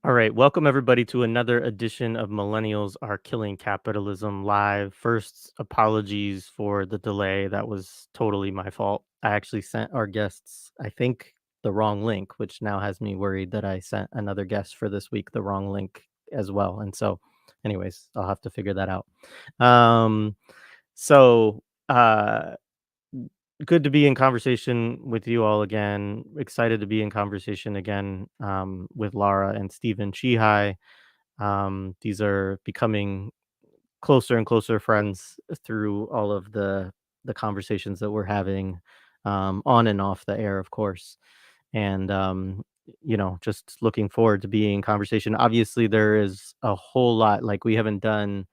All right, welcome everybody to another edition of Millennials Are Killing Capitalism Live. First, apologies for the delay. That was totally my fault. I actually sent our guests, I think, the wrong link, which now has me worried that I sent another guest for this week the wrong link as well. And so, anyways, I'll have to figure that out. Um, so, uh, Good to be in conversation with you all again. Excited to be in conversation again with Lara and Stephen Sheehi. These are becoming closer and closer friends through all of the conversations that we're having on and off the air, of course. And just looking forward to being in conversation. Obviously, there is a whole lot. Like we haven't done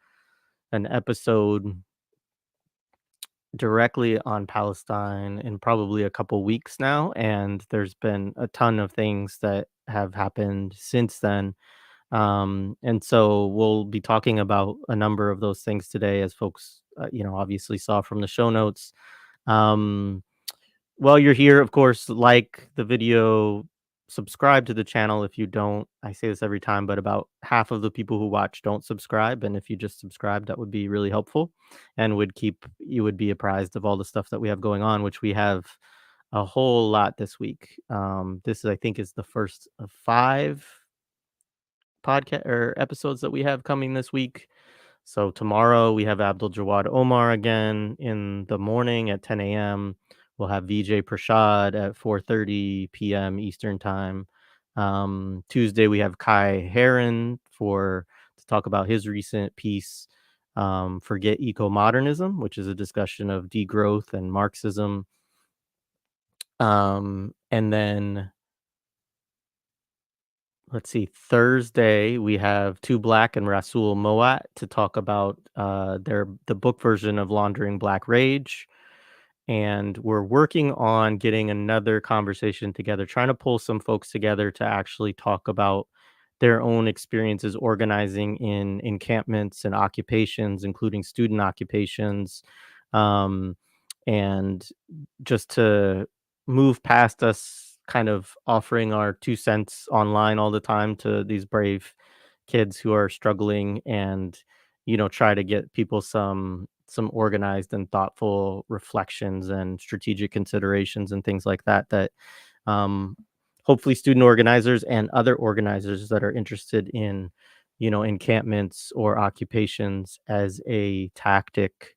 an episode directly on Palestine in probably a couple weeks now, and there's been a ton of things that have happened since then. And so we'll be talking about a number of those things today, as folks, obviously saw from the show notes. Um, while you're here, of course, like the video, subscribe to the channel if you don't. I say this every time, but about half of the people who watch don't subscribe. And if you just subscribe, that would be really helpful and you would be apprised of all the stuff that we have going on, which we have a whole lot this week. I think, is the first of 5 podcast or episodes that we have coming this week. So tomorrow we have Abdul Jawad Omar again in the morning at 10 a.m. We'll have Vijay Prashad at 4:30 p.m. Eastern time. Tuesday we have Kai Heron to talk about his recent piece, "Forget Eco-Modernism," which is a discussion of degrowth and Marxism. And then let's see, Thursday we have Two Black and Rasul Moat to talk about the book version of Laundering Black Rage. And we're working on getting another conversation together, trying to pull some folks together to actually talk about their own experiences organizing in encampments and occupations, including student occupations. Um, and just to move past us kind of offering our 2 cents online all the time to these brave kids who are struggling, and try to get people some organized and thoughtful reflections and strategic considerations and things like that um, hopefully student organizers and other organizers that are interested in encampments or occupations as a tactic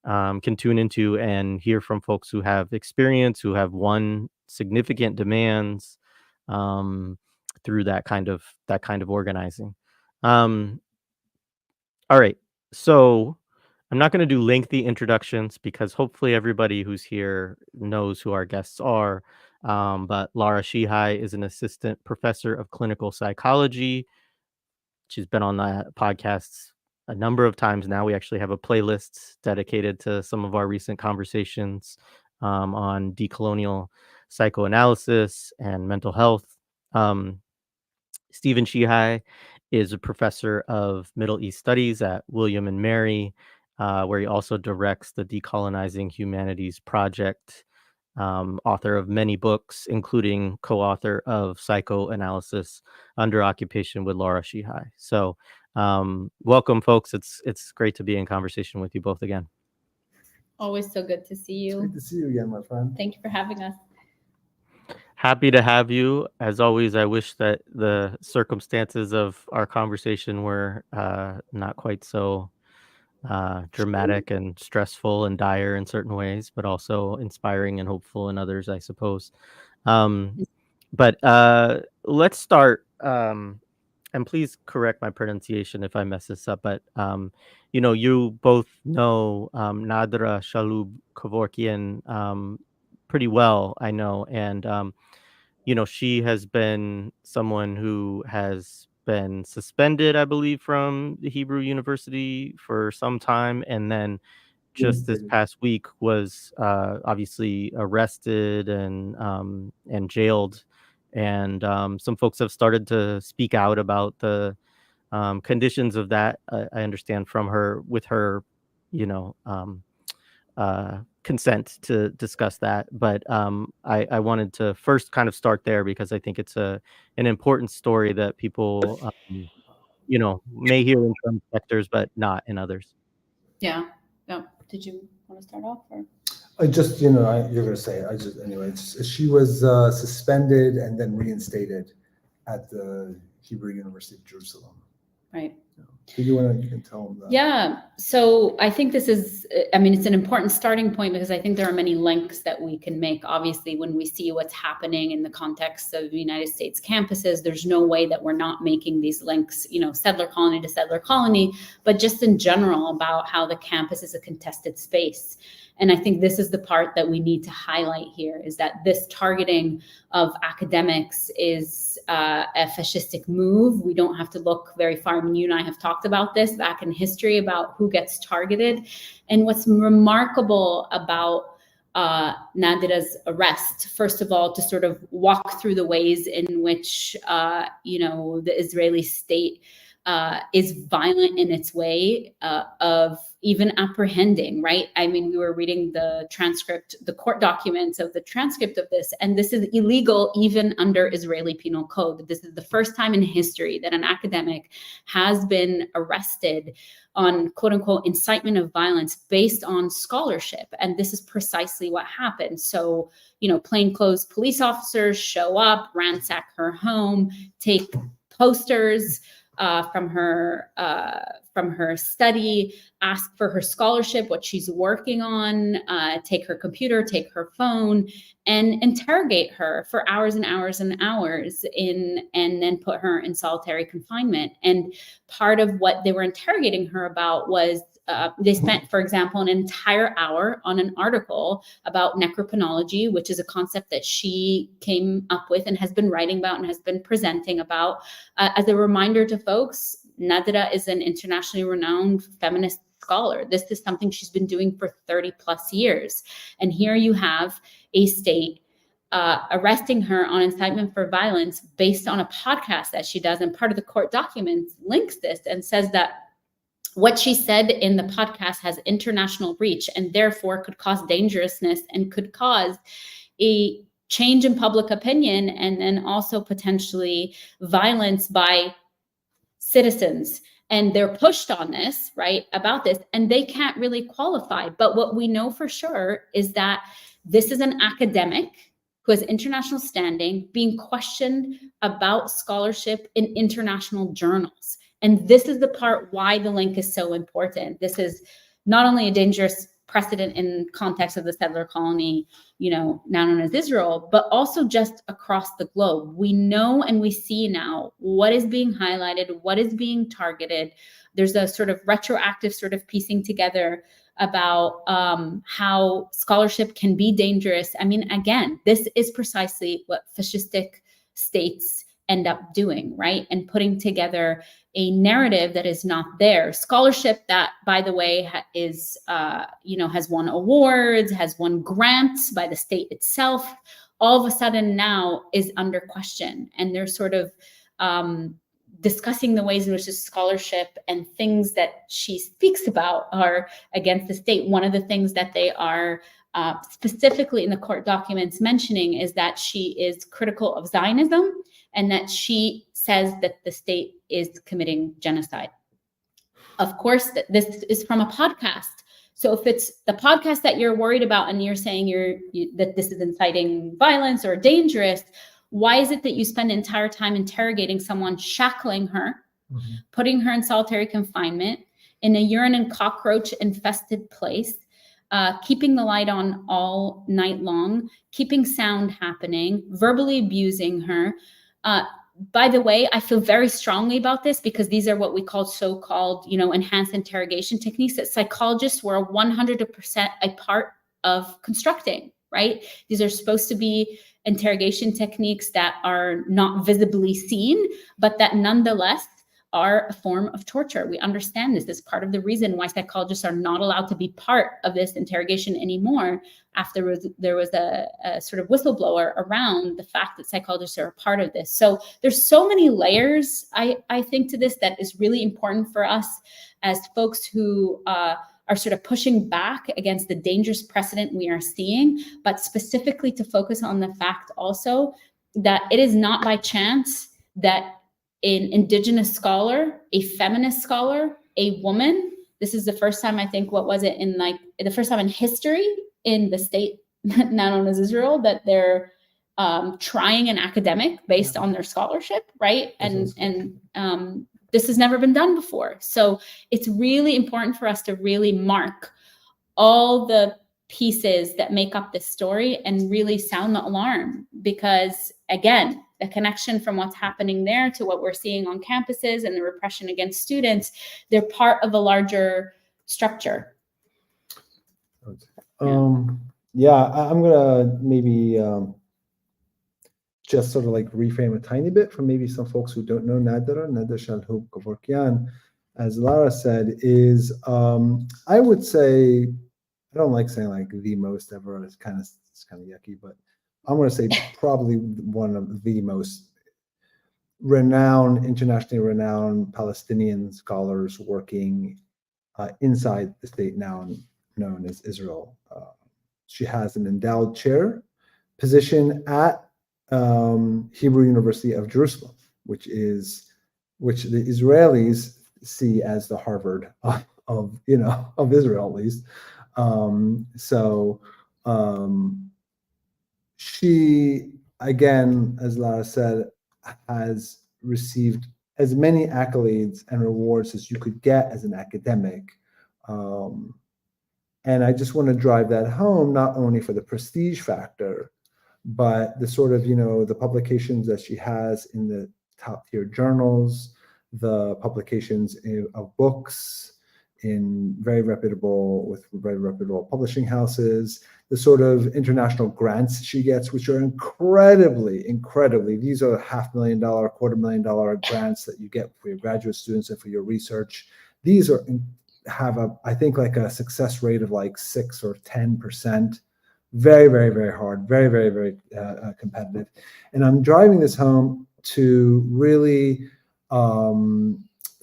can tune into and hear from folks who have experience, who have won significant demands um, through that kind of organizing. Um, all right, so I'm not going to do lengthy introductions because hopefully everybody who's here knows who our guests are. But Lara Sheehi is an assistant professor of clinical psychology. She's been on the podcasts a number of times now. We actually have a playlist dedicated to some of our recent conversations on decolonial psychoanalysis and mental health. Um, Stephen Sheehi is a professor of Middle East Studies at William and Mary, where he also directs the Decolonizing Humanities Project, author of many books, including co-author of Psychoanalysis Under Occupation with Lara Sheehi. So welcome, folks. It's great to be in conversation with you both again. Always so good to see you. Good to see you again, my friend. Thank you for having us. Happy to have you. As always, I wish that the circumstances of our conversation were not quite so dramatic and stressful and dire in certain ways, but also inspiring and hopeful in others, I suppose. But let's start. And please correct my pronunciation if I mess this up. But you both know Nadra Shalhoub-Kevorkian pretty well, I know, and she has been someone who has been suspended, I believe, from the Hebrew University for some time, and then just this past week was obviously arrested and jailed. And some folks have started to speak out about the conditions of that. I understand from her, with her, consent to discuss that, but I wanted to first kind of start there because I think it's an important story that people may hear in some sectors, but not in others. Yeah. Did you want to start off? Or? I just, you're going to say it. Anyway, she was suspended and then reinstated at the Hebrew University of Jerusalem. Right. You can tell them that. Yeah. So I think this is, it's an important starting point because I think there are many links that we can make. Obviously, when we see what's happening in the context of the United States campuses, there's no way that we're not making these links, settler colony to settler colony, but just in general about how the campus is a contested space. And I think this is the part that we need to highlight here, is that this targeting of academics is a fascistic move. We don't have to look very far. I mean, you and I have talked about this back in history about who gets targeted. And what's remarkable about Nadera's arrest, first of all, to sort of walk through the ways in which, the Israeli state is violent in its way of even apprehending, right? I mean, we were reading the transcript, the court documents of the transcript of this, and this is illegal even under Israeli penal code. This is the first time in history that an academic has been arrested on quote unquote incitement of violence based on scholarship. And this is precisely what happened. So, plainclothes police officers show up, ransack her home, take posters from her study, ask for her scholarship, what she's working on, take her computer, take her phone, and interrogate her for hours and hours and hours and then put her in solitary confinement. And part of what they were interrogating her about was they spent, for example, an entire hour on an article about necropenology, which is a concept that she came up with and has been writing about and has been presenting about. As a reminder to folks, Nadera is an internationally renowned feminist scholar. This is something she's been doing for 30 plus years. And here you have a state arresting her on incitement for violence based on a podcast that she does. And part of the court documents links this and says that what she said in the podcast has international reach and therefore could cause dangerousness and could cause a change in public opinion and then also potentially violence by citizens. And they're pushed on this, right, about this, and they can't really qualify. But what we know for sure is that this is an academic who has international standing being questioned about scholarship in international journals. And this is the part why the link is so important. This is not only a dangerous precedent in context of the settler colony, now known as Israel, but also just across the globe. We know and we see now what is being highlighted, what is being targeted. There's a sort of retroactive sort of piecing together about how scholarship can be dangerous. I mean, again, this is precisely what fascistic states end up doing, right? And putting together a narrative that is not there. Scholarship that, by the way, is, has won awards, has won grants by the state itself, all of a sudden now is under question. And they're sort of discussing the ways in which this scholarship and things that she speaks about are against the state. One of the things that they are specifically in the court documents mentioning is that she is critical of Zionism and that she says that the state is committing genocide. Of course, this is from a podcast. So if it's the podcast that you're worried about and you're saying that this is inciting violence or dangerous, why is it that you spend the entire time interrogating someone, shackling her, putting her in solitary confinement in a urine and cockroach infested place, keeping the light on all night long, keeping sound happening, verbally abusing her? By the way, I feel very strongly about this because these are what we call so-called, enhanced interrogation techniques that psychologists were 100% a part of constructing, right? These are supposed to be interrogation techniques that are not visibly seen, but that nonetheless are a form of torture. We understand this. This is part of the reason why psychologists are not allowed to be part of this interrogation anymore after there was a sort of whistleblower around the fact that psychologists are a part of this. So there's so many layers, I think, to this that is really important for us as folks who sort of pushing back against the dangerous precedent we are seeing, but specifically to focus on the fact also that it is not by chance that an indigenous scholar, a feminist scholar, a woman, this is the first time, I think, the first time in history in the state now known as Israel, that they're trying an academic based on their scholarship, right? And this has never been done before. So it's really important for us to really mark all the pieces that make up this story and really sound the alarm, because again, the connection from what's happening there to what we're seeing on campuses and the repression against students, they're part of a larger structure. I'm gonna maybe just sort of like reframe a tiny bit for maybe some folks who don't know Nadera Shalhoub-Kevorkian, as Lara said, is I would say, I don't like saying like the most ever, it's kind of yucky, but I'm going to say probably one of the most internationally renowned Palestinian scholars working inside the state now known as Israel. She has an endowed chair position at Hebrew University of Jerusalem, which the Israelis see as the Harvard of Israel, at least. She, again, as Lara said, has received as many accolades and rewards as you could get as an academic. And I just want to drive that home, not only for the prestige factor, but the sort of, the publications that she has in the top tier journals, the publications of books in very reputable publishing houses, the sort of international grants she gets, which are incredibly, these are $500,000, $250,000 grants that you get for your graduate students and for your research. These have I think like a success rate of like 6 or 10%. Very, very, very hard, very, very, very competitive. And I'm driving this home to really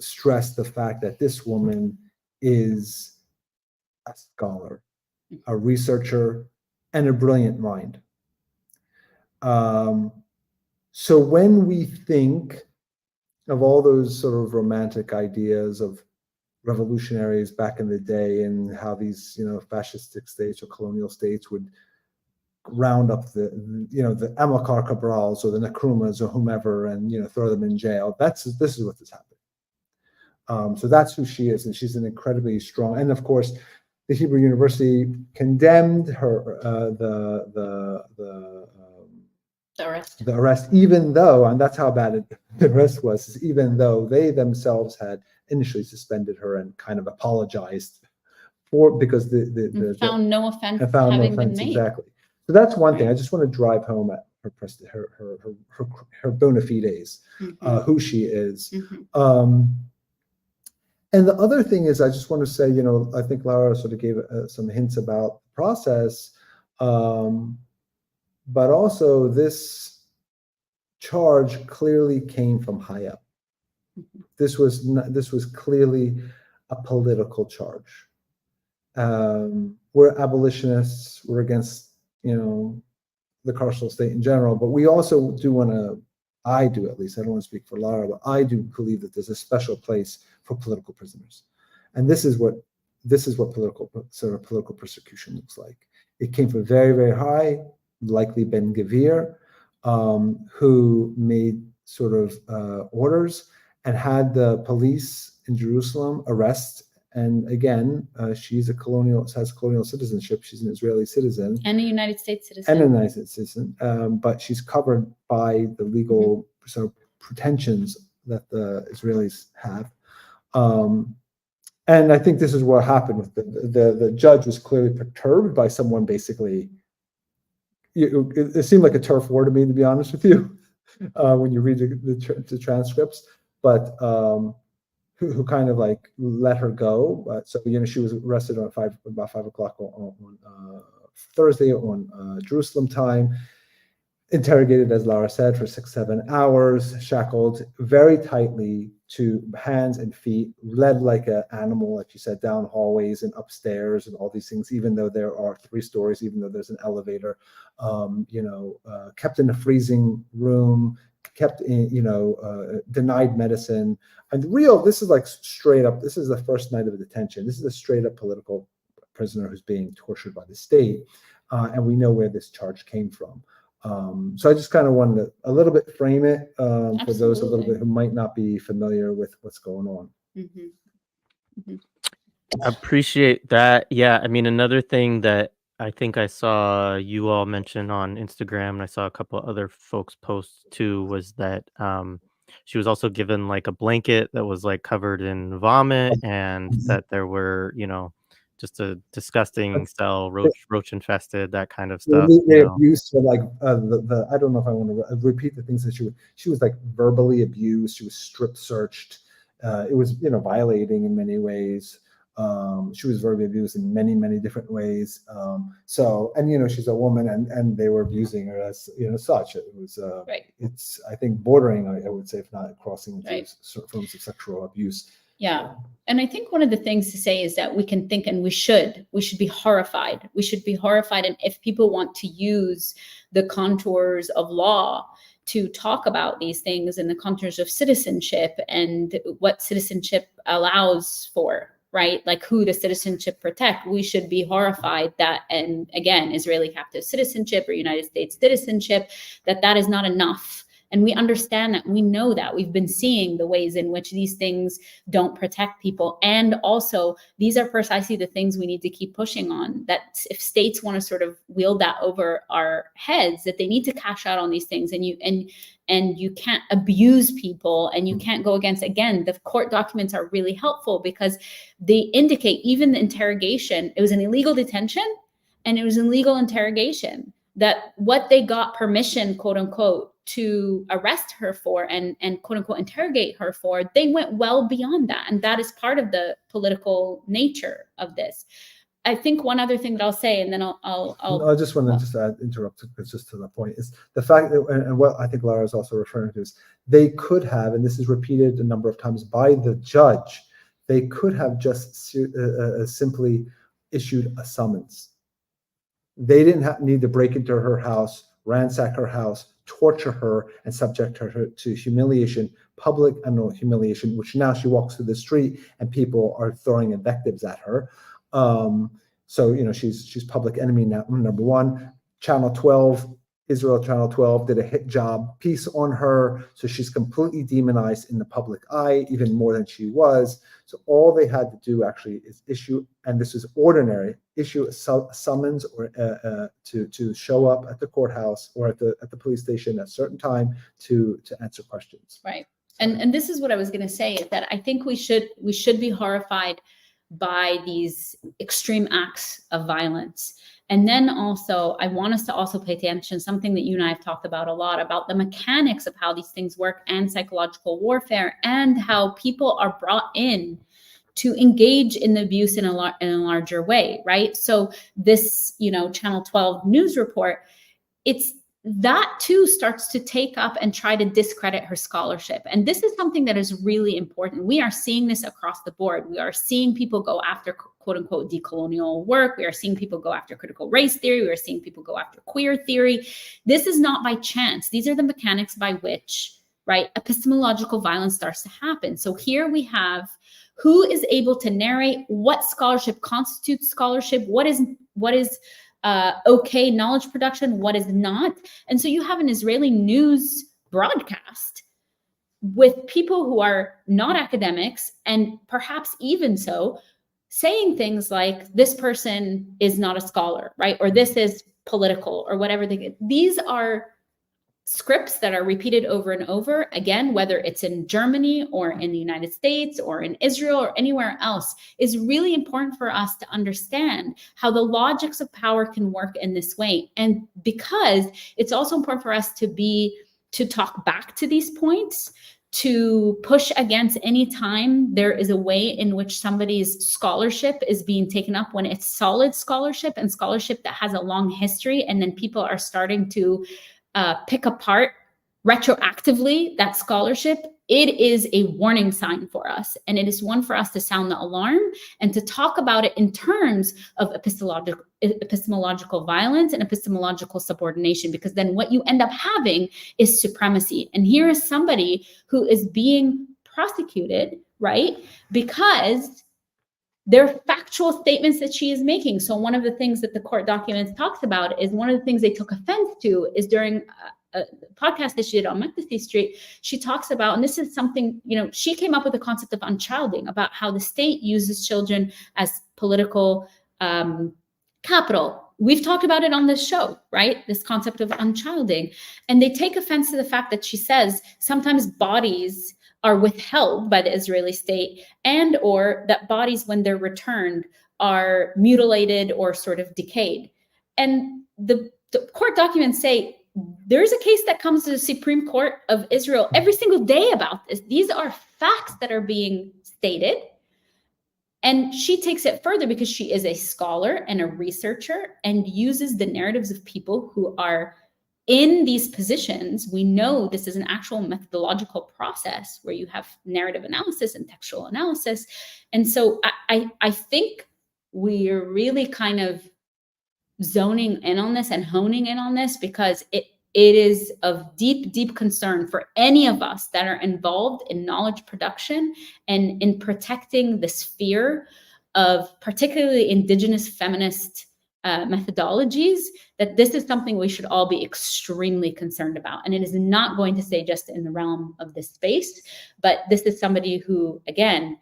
stress the fact that this woman is a scholar, a researcher, and a brilliant mind. So when we think of all those sort of romantic ideas of revolutionaries back in the day and how these, fascistic states or colonial states would round up the Amilcar Cabrals or the Nkrumahs or whomever and, throw them in jail, this is what has happened. So that's who she is, and she's an incredibly strong. And of course, the Hebrew University condemned her the arrest, even though, and that's how bad the arrest was, even though they themselves had initially suspended her and kind of apologized because found no offense been made. Exactly. So that's one thing. I just want to drive home at her bona fides, who she is. And the other thing is, I just want to say, I think Lara sort of gave some hints about the process, but also this charge clearly came from high up. This was clearly a political charge. We're abolitionists. We're against, the carceral state in general, but we also do want to. I do, at least. I don't want to speak for Lara, but I do believe that there's a special place for political prisoners, and this is what political persecution looks like. It came from very, very high, likely Ben Gvir, who made sort of orders and had the police in Jerusalem arrest. And again, has colonial citizenship. She's an Israeli citizen and a United States citizen. But she's covered by the legal sort of pretensions that the Israelis have. And I think this is what happened with the judge was clearly perturbed by someone basically. It seemed like a turf war to me, to be honest with you, when you read the transcripts. But who kind of like let her go. So she was arrested about 5 o'clock on Thursday on Jerusalem time. interrogated, as Lara said, for 6-7 hours, shackled very tightly to hands and feet, led like an animal, like you said, down hallways and upstairs and all these things, even though there are 3 stories, even though there's an elevator, kept in a freezing room, kept in, denied medicine. And this is like straight up, this is the first night of detention. This is a straight up political prisoner who's being tortured by the state. And we know where this charge came from. So I just kind of wanted to a little bit frame it for those a little bit who might not be familiar with what's going on. I appreciate that. Yeah, I mean, another thing that I think I saw you all mention on Instagram, and I saw a couple other folks post too, was that she was also given like a blanket that was like covered in vomit, and that there were, just a disgusting cell, roach infested, that kind of stuff. They abused her, like the I don't know if I want to repeat the things that she was like verbally abused. She was strip searched. It was violating in many ways. She was verbally abused in many different ways. And she's a woman, and they were abusing her as such. It was right. It's I think bordering, I would say, if not crossing into right. forms of sexual abuse. Yeah. And I think one of the things to say is that we can think, and we should be horrified. We should be horrified. And if people want to use the contours of law to talk about these things and the contours of citizenship and what citizenship allows for, right? Like who does citizenship protect? We should be horrified that, and again, Israeli captive citizenship or United States citizenship, that is not enough. And we understand that, we know that, we've been seeing the ways in which these things don't protect people. And also, these are precisely the things we need to keep pushing on, that if states want to sort of wield that over our heads, that they need to cash out on these things. And you can't abuse people, and you can't go against, again, the court documents are really helpful because they indicate even the interrogation, it was an illegal detention and it was an illegal interrogation, that what they got permission, quote unquote, to arrest her for and quote unquote interrogate her for, they went well beyond that. And that is part of the political nature of this. I think one other thing that I'll say, and then I just want to interrupt because just to the point is the fact that, and what I think Lara is also referring to is they could have, and this is repeated a number of times by the judge, they could have just simply issued a summons. They didn't need to break into her house, ransack her house, torture her, and subject her to humiliation, public humiliation, which now she walks through the street and people are throwing invectives at her. So she's public enemy now, number one. Channel 12, Israel Channel 12 did a hit job piece on her, so she's completely demonized in the public eye, even more than she was. So all they had to do actually is issue, and this is ordinary, issue a summons or to show up at the courthouse or at the police station at a certain time to answer questions. Right. And this is what I was going to say, is that I think we should be horrified by these extreme acts of violence. And then also, I want us to also pay attention, something that you and I have talked about a lot, about the mechanics of how these things work and psychological warfare, and how people are brought in to engage in the abuse in a larger way, right? So this, Channel 12 news report, that too starts to take up and try to discredit her scholarship. And this is something that is really important. We are seeing this across the board. We are seeing people go after quote unquote decolonial work. We are seeing people go after critical race theory. We are seeing people go after queer theory. This is not by chance. These are the mechanics by which, right, epistemological violence starts to happen. So here we have who is able to narrate what scholarship constitutes scholarship, what is okay knowledge production, what is not. And so you have an Israeli news broadcast with people who are not academics, and perhaps even so, saying things like, this person is not a scholar, right? Or this is political, or whatever. These are scripts that are repeated over and over again, whether it's in Germany or in the United States or in Israel or anywhere else. Is really important for us to understand how the logics of power can work in this way. And because it's also important for us to talk back to these points, to push against any time there is a way in which somebody's scholarship is being taken up, when it's solid scholarship and scholarship that has a long history, and then people are starting to pick apart retroactively that scholarship, it is a warning sign for us. And it is one for us to sound the alarm and to talk about it in terms of epistemological violence and epistemological subordination, because then what you end up having is supremacy. And here is somebody who is being prosecuted, right? Because they're factual statements that she is making. So one of the things that the court documents talks about is one of the things they took offense to is during a podcast that she did on McAfee Street, she talks about, and this is something, she came up with the concept of unchilding, about how the state uses children as political capital. We've talked about it on this show, right? This concept of unchilding. And they take offense to the fact that she says sometimes bodies are withheld by the Israeli state, and or that bodies, when they're returned, are mutilated or sort of decayed. And the court documents say there's a case that comes to the Supreme Court of Israel every single day about this. These are facts that are being stated. And she takes it further because she is a scholar and a researcher and uses the narratives of people who are in these positions. We know this is an actual methodological process where you have narrative analysis and textual analysis. And so I think we're really kind of zoning in on this and honing in on this because it is of deep, deep concern for any of us that are involved in knowledge production and in protecting the sphere of particularly indigenous feminist methodologies, that this is something we should all be extremely concerned about. And it is not going to stay just in the realm of this space, but this is somebody who, again,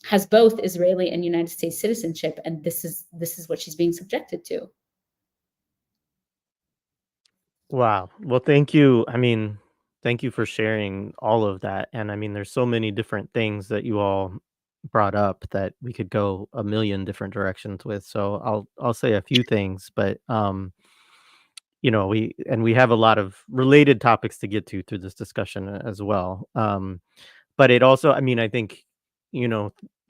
has both Israeli and United States citizenship, and this is what she's being subjected to. Wow. Well, thank you. Thank you for sharing all of that. And there's so many different things that you all brought up that we could go a million different directions with. So I'll say a few things, but we have a lot of related topics to get to through this discussion as well. But it also, I think,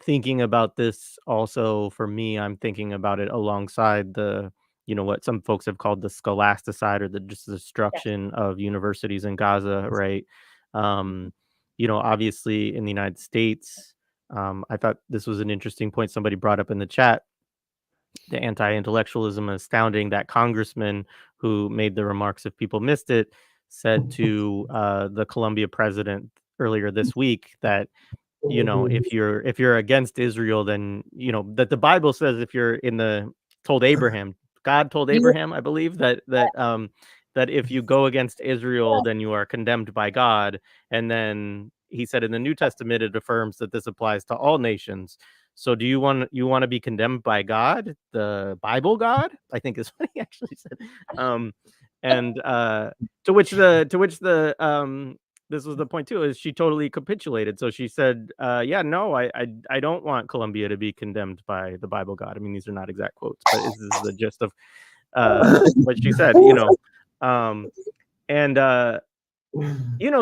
thinking about this also for me, I'm thinking about it alongside the what some folks have called the scholasticide or the just destruction of universities in Gaza, right? Obviously in the United States, I thought this was an interesting point somebody brought up in the chat. The anti-intellectualism astounding that congressman who made the remarks, if people missed it, said to the Colombia president earlier this week that if you're against Israel, then that the Bible says if you're told Abraham, God told Abraham, I believe that if you go against Israel, then you are condemned by God. And then he said in the New Testament, it affirms that this applies to all nations. So do you want to be condemned by God, the Bible God? I think is what he actually said. And to which the this was the point too, is she totally capitulated. So she said, no, I don't want Colombia to be condemned by the Bible God. These are not exact quotes, but this is the gist of what she said,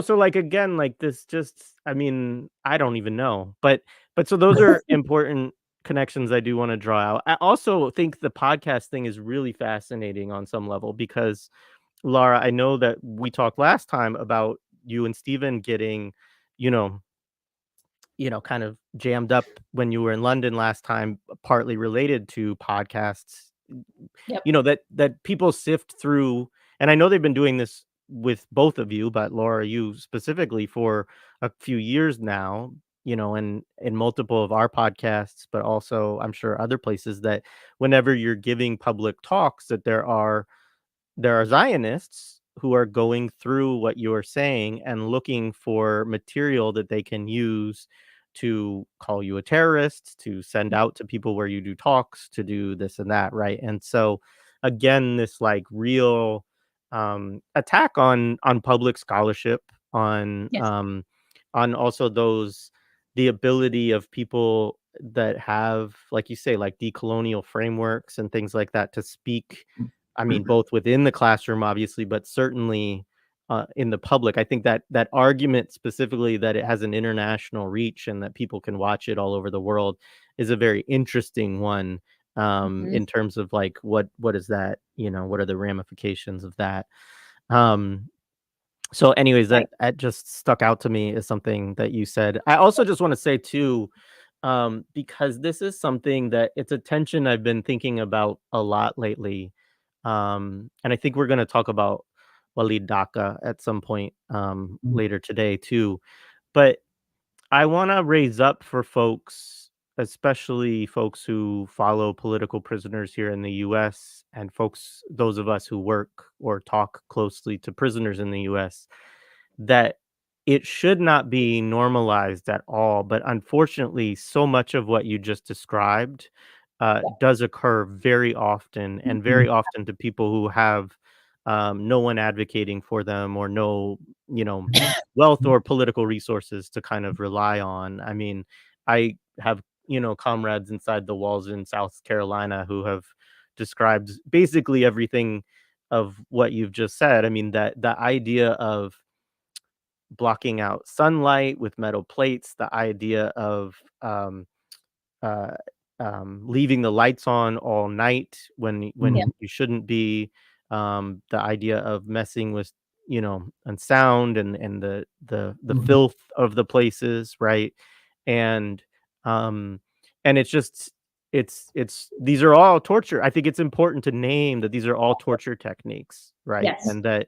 so like, again, like this just, I don't even know, but so those are important connections I do want to draw out. I also think the podcast thing is really fascinating on some level because, Lara, I know that we talked last time about you and Stephen getting, kind of jammed up when you were in London last time, partly related to podcasts, that people sift through. And I know they've been doing this with both of you, but Laura, you specifically for a few years now, and in multiple of our podcasts, but also I'm sure other places, that whenever you're giving public talks, that there are Zionists who are going through what you're saying and looking for material that they can use to call you a terrorist, to send out to people where you do talks, to do this and that, right? And so again, this like real attack on public scholarship, on also the ability of people that have, like you say, like decolonial frameworks and things like that to speak. Both within the classroom, obviously, but certainly in the public. I think that argument specifically that it has an international reach and that people can watch it all over the world is a very interesting one in terms of like what is that, what are the ramifications of that? So anyways, Right. that just stuck out to me as something that you said. I also just want to say too, because this is something that it's a tension I've been thinking about a lot lately. And I think we're going to talk about Walid Daka at some point later today too. But I want to raise up for folks, especially folks who follow political prisoners here in the US and folks, those of us who work or talk closely to prisoners in the US, that it should not be normalized at all. But unfortunately, so much of what you just described does occur very often, and very often to people who have no one advocating for them or no, you know, wealth or political resources to kind of rely on. I mean, I have, you know, comrades inside the walls in South Carolina who have described basically everything of what you've just said. I mean, that the idea of blocking out sunlight with metal plates, the idea of uh, leaving the lights on all night Yeah. when you shouldn't be, the idea of messing with, you know, and sound and the filth of the places, right? And um and it's just it's these are all torture. I think it's important to name that these are all torture techniques, right? Yes. And that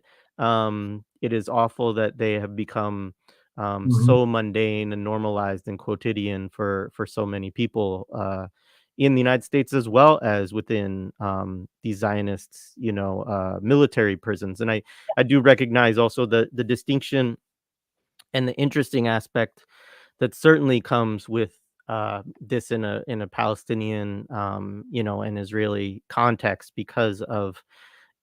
it is awful that they have become so mundane and normalized and quotidian for so many people in the United States as well as within these Zionists, you know, military prisons. And I do recognize also the distinction and the interesting aspect that certainly comes with this in a Palestinian, you know, and Israeli context because of,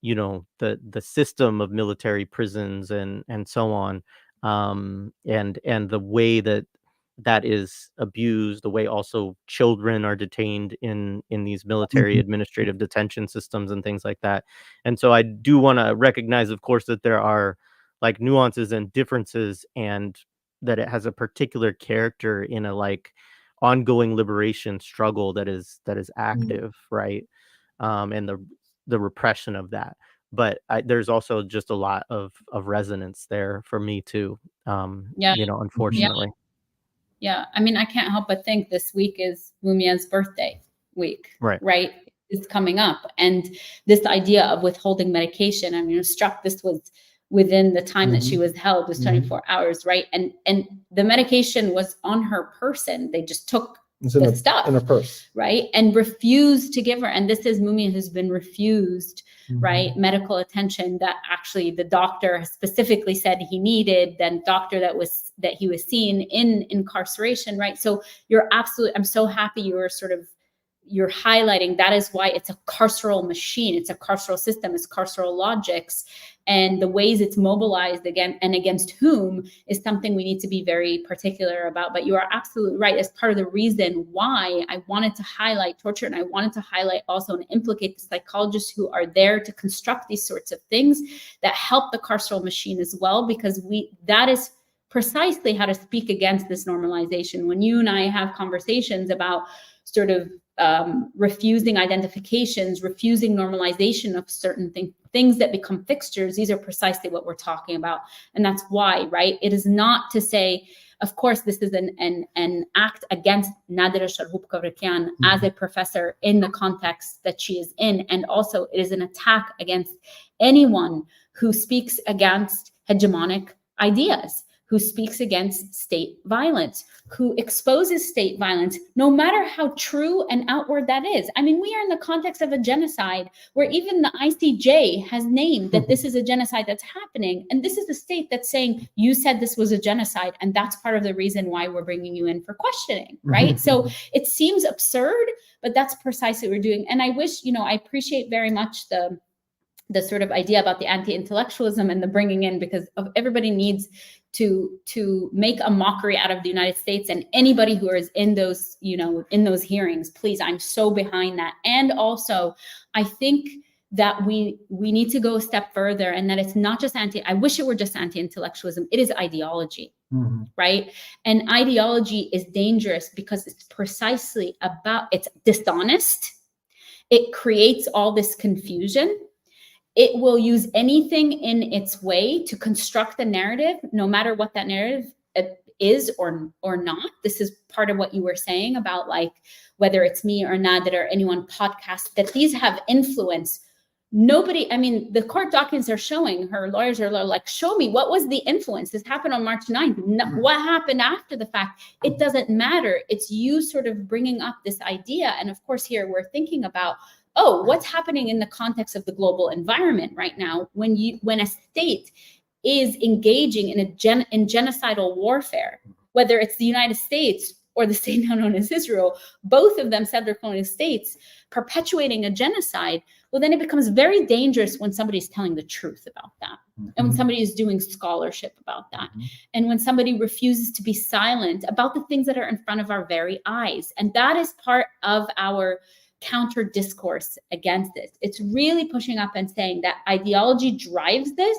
you know, the system of military prisons and so on, and the way that that is abused, the way also children are detained in these military administrative detention systems and things like that. And so I do want to recognize, of course, that there are like nuances and differences, and that it has a particular character in a like ongoing liberation struggle that is active, right? And the repression of that. But there's also just a lot of resonance there for me too. Yeah. You know, Yeah. unfortunately. Yeah. I mean, I can't help but think this week is Mumia's birthday week, Right. right? It's coming up. And this idea of withholding medication, I mean, I was struck this was within the time that she was held was 24 hours, right? And the medication was on her person. They just took the stuff in a purse, right? And refused to give her. And this is Mumia who's been refused, right, medical attention that actually the doctor specifically said he needed, then doctor that he was seen in incarceration, right? So you're absolutely, I'm so happy you're highlighting that is why it's a carceral machine. It's a carceral system. It's carceral logics. And the ways it's mobilized again and against whom is something we need to be very particular about. But you are absolutely right. As part of the reason why I wanted to highlight torture, and I wanted to highlight also and implicate the psychologists who are there to construct these sorts of things that help the carceral machine as well, because that is precisely how to speak against this normalization. When you and I have conversations about sort of refusing identifications, refusing normalization of certain things that become fixtures, these are precisely what we're talking about. And that's why, right? It is not to say, of course, this is an act against Nadera Shalhoub-Kevorkian as a professor in the context that she is in. And also it is an attack against anyone who speaks against hegemonic ideas, who speaks against state violence, who exposes state violence, no matter how true and outward that is. I mean, we are in the context of a genocide where even the ICJ has named that this is a genocide that's happening. And this is the state that's saying, you said this was a genocide. And that's part of the reason why we're bringing you in for questioning, right? So it seems absurd, but that's precisely what we're doing. And I wish, I appreciate very much the sort of idea about the anti-intellectualism and the bringing in, because everybody needs to make a mockery out of the United States, and anybody who is in those, in those hearings, please, I'm so behind that. And also, I think that we need to go a step further, and that it's not just I wish it were just anti-intellectualism. It is ideology, right? And ideology is dangerous because it's precisely it's dishonest. It creates all this confusion. it will use anything in its way to construct the narrative, no matter what that narrative is or not. This is part of what you were saying about, like, whether it's me or Nadra or anyone podcast, that these have influence. Nobody, I mean, the court documents are showing, her lawyers are like, show me, what was the influence? This happened on March 9th. No, what happened after the fact? It doesn't matter. It's you sort of bringing up this idea. And of course, here we're thinking about, oh, what's happening in the context of the global environment right now when a state is engaging in genocidal warfare, whether it's the United States or the state now known as Israel, both of them settler colonial states perpetuating a genocide. Well, then it becomes very dangerous when somebody's telling the truth about that, and when somebody is doing scholarship about that, and when somebody refuses to be silent about the things that are in front of our very eyes. And that is part of our counter discourse against this. It's really pushing up and saying that ideology drives this,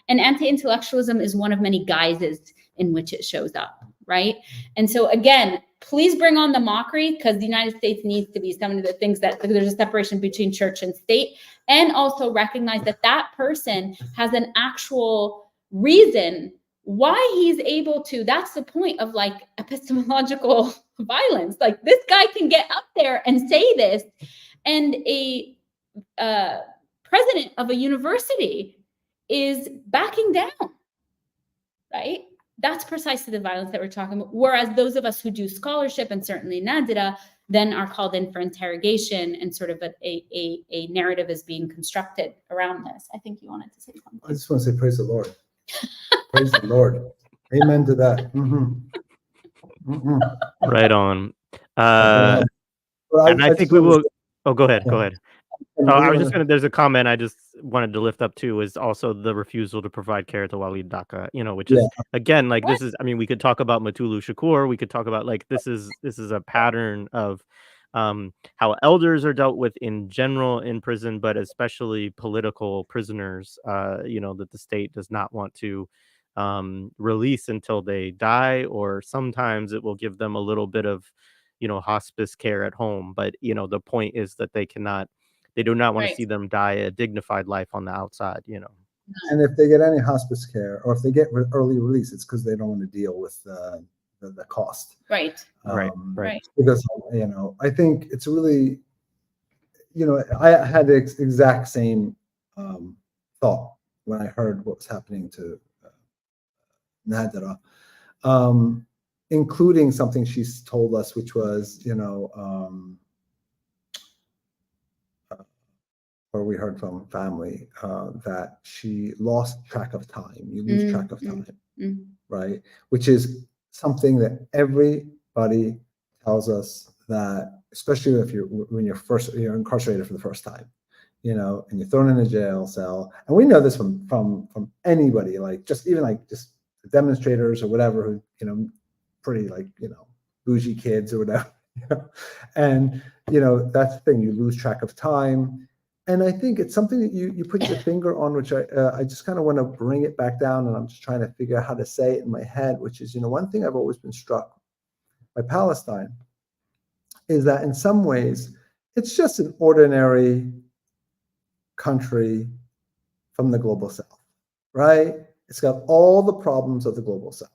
and anti-intellectualism is one of many guises in which it shows up, right? And so again, please bring on the mockery, because the United States needs to be somebody that thinks that there's a separation between church and state, and also recognize that that person has an actual reason why he's able to. That's the point of, like, epistemological violence. Like, this guy can get up there and say this, and a president of a university is backing down, right? That's precisely the violence that we're talking about. Whereas those of us who do scholarship, and certainly Nadra, then are called in for interrogation, and sort of a narrative is being constructed around this. I think you wanted to say something. I just want to say praise the Lord. Praise the Lord. Amen to that. Right on. Well, and I think we will. Oh, go ahead. Yeah. Go ahead. I was just gonna. There's a comment I just wanted to lift up too. Is also the refusal to provide care to Walid Daka. Which is again, like, this is. I mean, we could talk about Matulu Shakur. We could talk about, like, this is a pattern of how elders are dealt with in general in prison, but especially political prisoners. That the state does not want to release until they die, or sometimes it will give them a little bit of hospice care at home. But the point is that they do not want to see them die a dignified life on the outside, And if they get any hospice care, or if they get early release, it's because they don't want to deal with the cost. Right. Right. Because, I think it's really, I had the exact same thought when I heard what was happening to Nadra, including something she's told us, which was, or we heard from family, that she lost track of time. You lose track of time, right? Which is something that everybody tells us, that especially when you're incarcerated for the first time, and you're thrown in a jail cell. And we know this from anybody, like just demonstrators or whatever, who pretty bougie kids or whatever, and that's the thing, you lose track of time. And I think it's something that you put your finger on, which I just kind of want to bring it back down, and I'm just trying to figure out how to say it in my head, which is, one thing I've always been struck by Palestine is that in some ways it's just an ordinary country from the global south, right? It's got all the problems of the global south,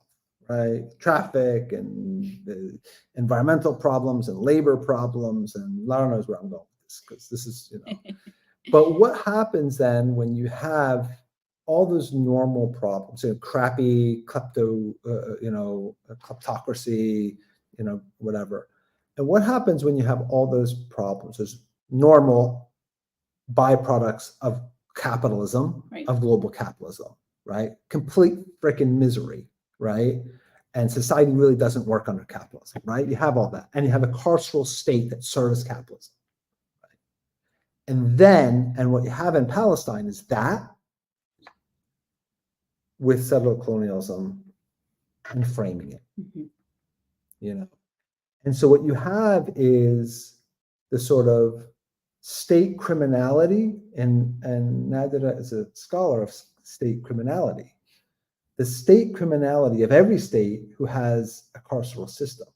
right? Traffic and the environmental problems and labor problems, and Lara knows where I'm going with this, because this is, But what happens then when you have all those normal problems, crappy kleptocracy, whatever. And what happens when you have all those problems? There's normal byproducts of capitalism, right, of global capitalism, right? Complete freaking misery, right? And society really doesn't work under capitalism, right? You have all that. And you have a carceral state that serves capitalism. And what you have in Palestine is that with settler colonialism and framing it, And so what you have is the sort of state criminality, and Nadra is a scholar of state criminality. The state criminality of every state who has a carceral system.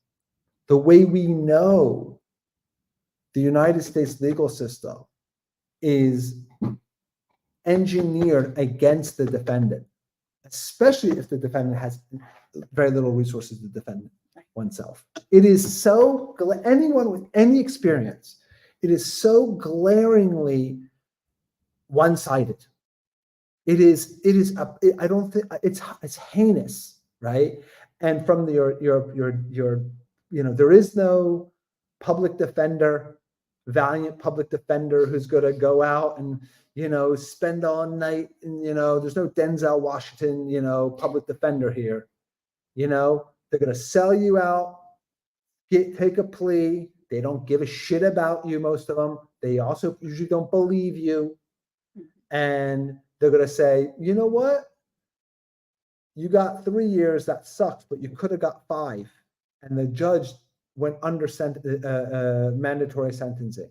The way we know the United States legal system is engineered against the defendant, especially if the defendant has very little resources to defend oneself. It is so, anyone with any experience, it is so glaringly one-sided. I don't think it's heinous, right? And from your there is no public defender, valiant public defender who's going to go out and spend all night, and there's no Denzel Washington public defender here. They're going to sell you out, take a plea. They don't give a shit about you, most of them. They also usually don't believe you, and they're going to say, you know what, you got 3 years, that sucks, but you could have got 5. And the judge went under mandatory sentencing.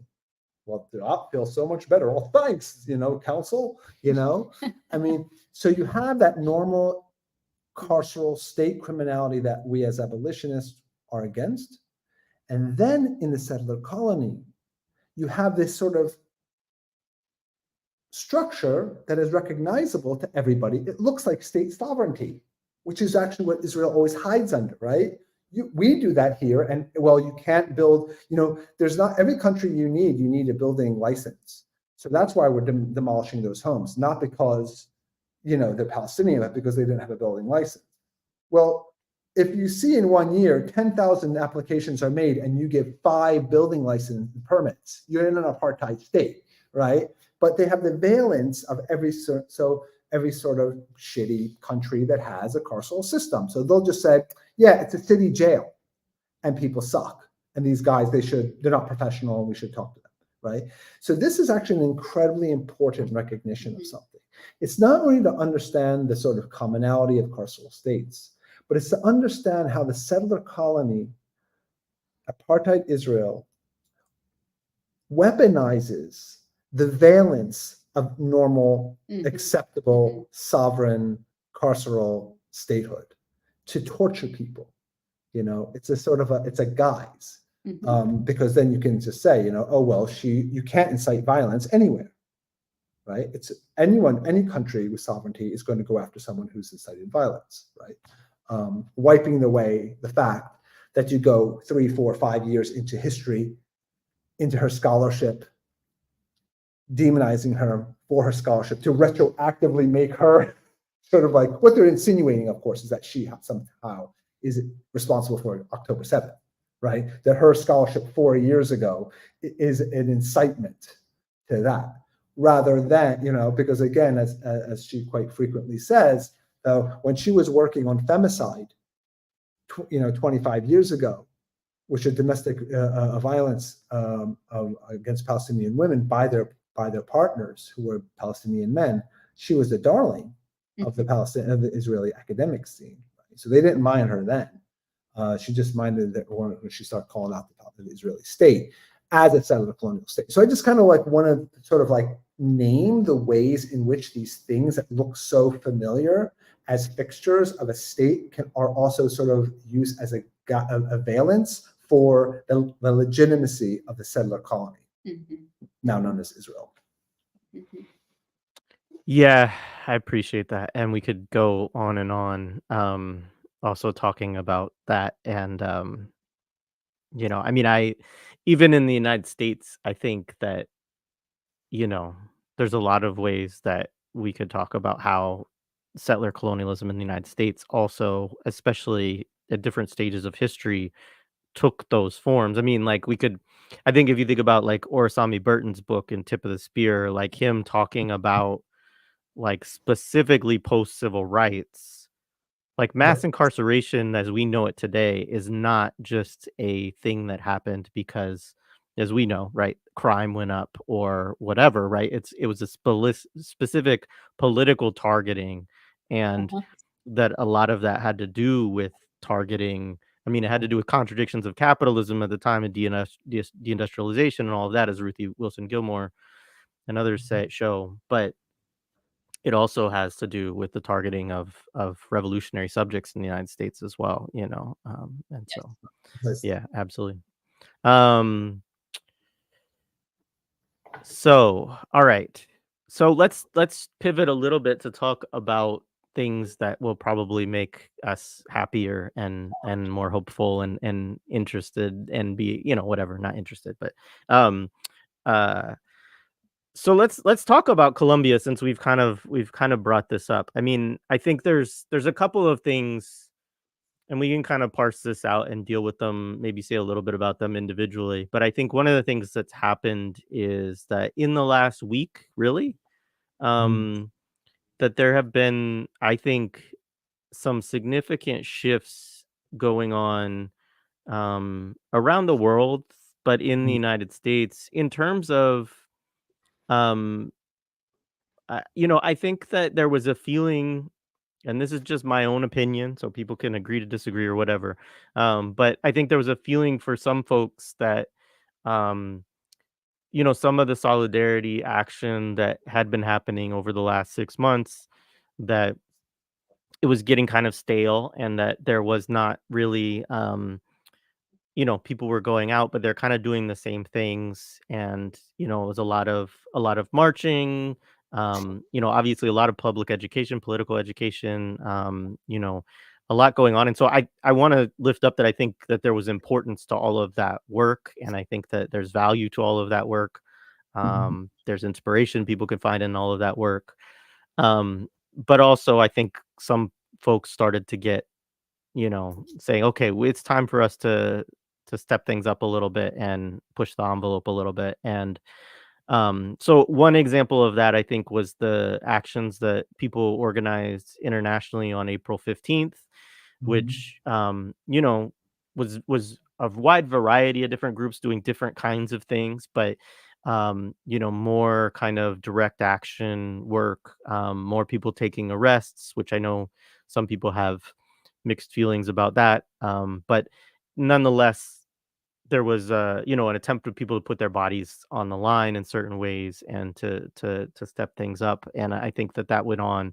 Well, I feel so much better. Well, thanks, counsel, I mean, so you have that normal carceral state criminality that we as abolitionists are against. And then in the settler colony, you have this sort of structure that is recognizable to everybody. It looks like state sovereignty, which is actually what Israel always hides under, right? We do that here, and well, you can't build, there's not every country you need a building license. So that's why we're demolishing those homes, not because, they're Palestinian, but because they didn't have a building license. Well, if you see in 1 year, 10,000 applications are made and you give 5 building license permits, you're in an apartheid state, right? But they have the valence of every sort of shitty country that has a carceral system. So they'll just say, yeah, it's a city jail and people suck. And these guys, they're not professional and we should talk to them, right? So this is actually an incredibly important recognition of something. It's not only to understand the sort of commonality of carceral states, but it's to understand how the settler colony, apartheid Israel, weaponizes the valence of normal, acceptable, sovereign, carceral statehood to torture people. It's a guise, because then you can just say, oh, well, you can't incite violence anywhere, right? It's any country with sovereignty is going to go after someone who's incited violence, right? Wiping away the fact that you go 3, 4, 5 years into history, into her scholarship, demonizing her for her scholarship, to retroactively make her sort of like, what they're insinuating, of course, is that she somehow is responsible for October 7th, right? That her scholarship 4 years ago is an incitement to that, rather than, because again, as she quite frequently says, when she was working on femicide, 25 years ago, which is domestic violence against Palestinian women by their partners who were Palestinian men, she was the darling of the Israeli academic scene. Right? So they didn't mind her then. She just minded that when she started calling out the Israeli state as a settler colonial state. So I just kind of want to sort of name the ways in which these things that look so familiar as fixtures of a state are also sort of used as a valence for the legitimacy of the settler colony, now known as Israel. Yeah, I appreciate that. And we could go on and on, also talking about that. And, I mean, even in the United States, I think that, there's a lot of ways that we could talk about how settler colonialism in the United States also, especially at different stages of history, took those forms. I mean, I think if you think about Orasami Burton's book in Tip of the Spear, him talking about specifically post-civil rights, mass incarceration as we know it today is not just a thing that happened because, as we know, right, crime went up or whatever, right? It was a specific political targeting, and that a lot of that had to do with targeting. I mean, it had to do with contradictions of capitalism at the time of deindustrialization and all of that, as Ruthie Wilson Gilmore and others show. But it also has to do with the targeting of revolutionary subjects in the United States as well, and so, yeah, absolutely. So, all right. So let's pivot a little bit to talk about things that will probably make us happier and more hopeful and interested and be, you know, whatever, not interested, but um uh so let's talk about Colombia, since we've kind of brought this up. I mean, I think there's a couple of things, and we can kind of parse this out and deal with them, maybe say a little bit about them individually. But I think one of the things that's happened is that in the last week, really, Mm, um, that there have been, I think, some significant shifts going on around the world, but in the mm, United States, in terms of, um, you know, I think that there was a feeling, and this is just my own opinion, so people can agree to disagree or whatever. But I think there was a feeling for some folks that, um, you know, some of the solidarity action that had been happening over the last 6 months, that it was getting kind of stale, and that there was not really, you know, people were going out, but they're kind of doing the same things. And, you know, it was a lot of marching, you know, obviously a lot of public education, political education, you know, a lot going on. And so I want to lift up that I think that there was importance to all of that work. And I think that there's value to all of that work. mhm, There's inspiration people can find in all of that work. But also I think some folks started to get, you know, saying, okay, it's time for us to step things up a little bit and push the envelope a little bit. And so one example of that, I think, was the actions that people organized internationally on April 15th, mhm, which, you know, was a wide variety of different groups doing different kinds of things, but you know, more kind of direct action work, more people taking arrests, which I know some people have mixed feelings about that. But nonetheless, there was, you know, an attempt for people to put their bodies on the line in certain ways and to step things up. And I think that that went on.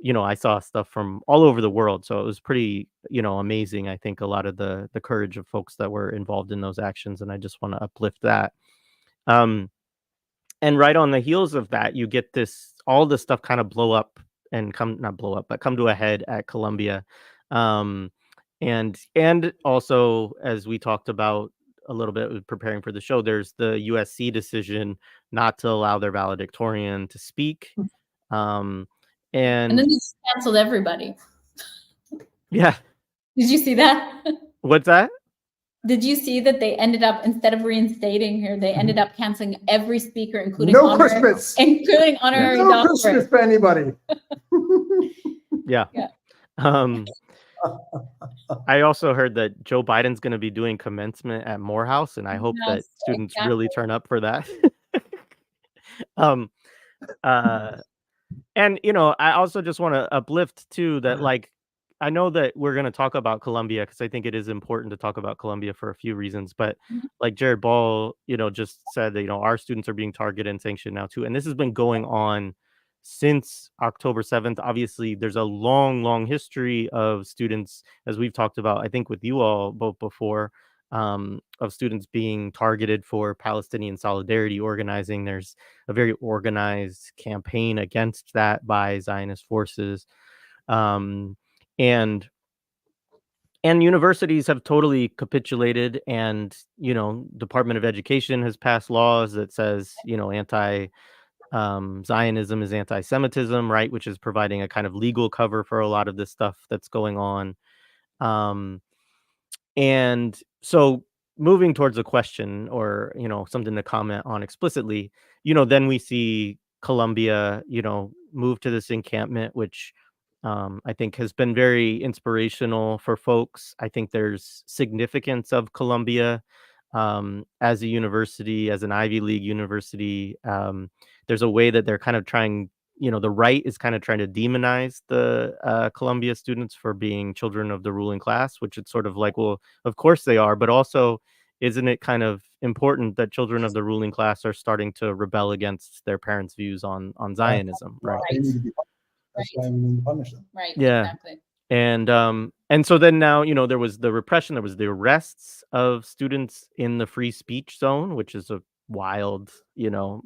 You know, I saw stuff from all over the world, so it was pretty, you know, amazing. I think a lot of the courage of folks that were involved in those actions, and I just want to uplift that. Um, and right on the heels of that, you get this, all this stuff kind of blow up and come, not blow up, but come to a head at Columbia. Um, and also, as we talked about a little bit with preparing for the show, there's the USC decision not to allow their valedictorian to speak. Um, And then and they just canceled everybody. yeah, Did you see that? what's that? Did you see that they ended up, instead of reinstating her, they ended up canceling every speaker, including No Christmas. including honorary No Christmas doctorate. for anybody. Yeah. Yeah. I also heard that Joe Biden's going to be doing commencement at Morehouse, and I hope that Yes, students exactly. really turn up for that. um, uh, and you know, I also just want to uplift too that, like, I know that we're going to talk about Colombia because I think it is important to talk about Colombia for a few reasons. But Mhm. like Jared Ball, you know, just said that, you know, our students are being targeted and sanctioned now too, and this has been going on since October 7th. Obviously, there's a long, long history of students, as we've talked about, I think with you all both before, of students being targeted for Palestinian solidarity organizing. There's a very organized campaign against that by Zionist forces. Um, and universities have totally capitulated, and, you know, Department of Education has passed laws that says, you know, anti Zionism is anti-Semitism, right? Which is providing a kind of legal cover for a lot of this stuff that's going on. Um, and so moving towards a question, or, you know, something to comment on explicitly, you know, then we see Colombia, you know, move to this encampment, which I think has been very inspirational for folks. I think there's significance of Columbia as a university, as an Ivy League university. There's a way that they're kind of trying, you know, the right is kind of trying to demonize the Columbia students for being children of the ruling class, which it's sort of like, well, of course they are, but also, isn't it kind of important that children of the ruling class are starting to rebel against their parents' views on That's Zionism, why right? they need to be punished. That's why we need to punish them. Right, Yeah. exactly. And so then now, you know, there was the repression, there was the arrests of students in the free speech zone, which is a wild, you know,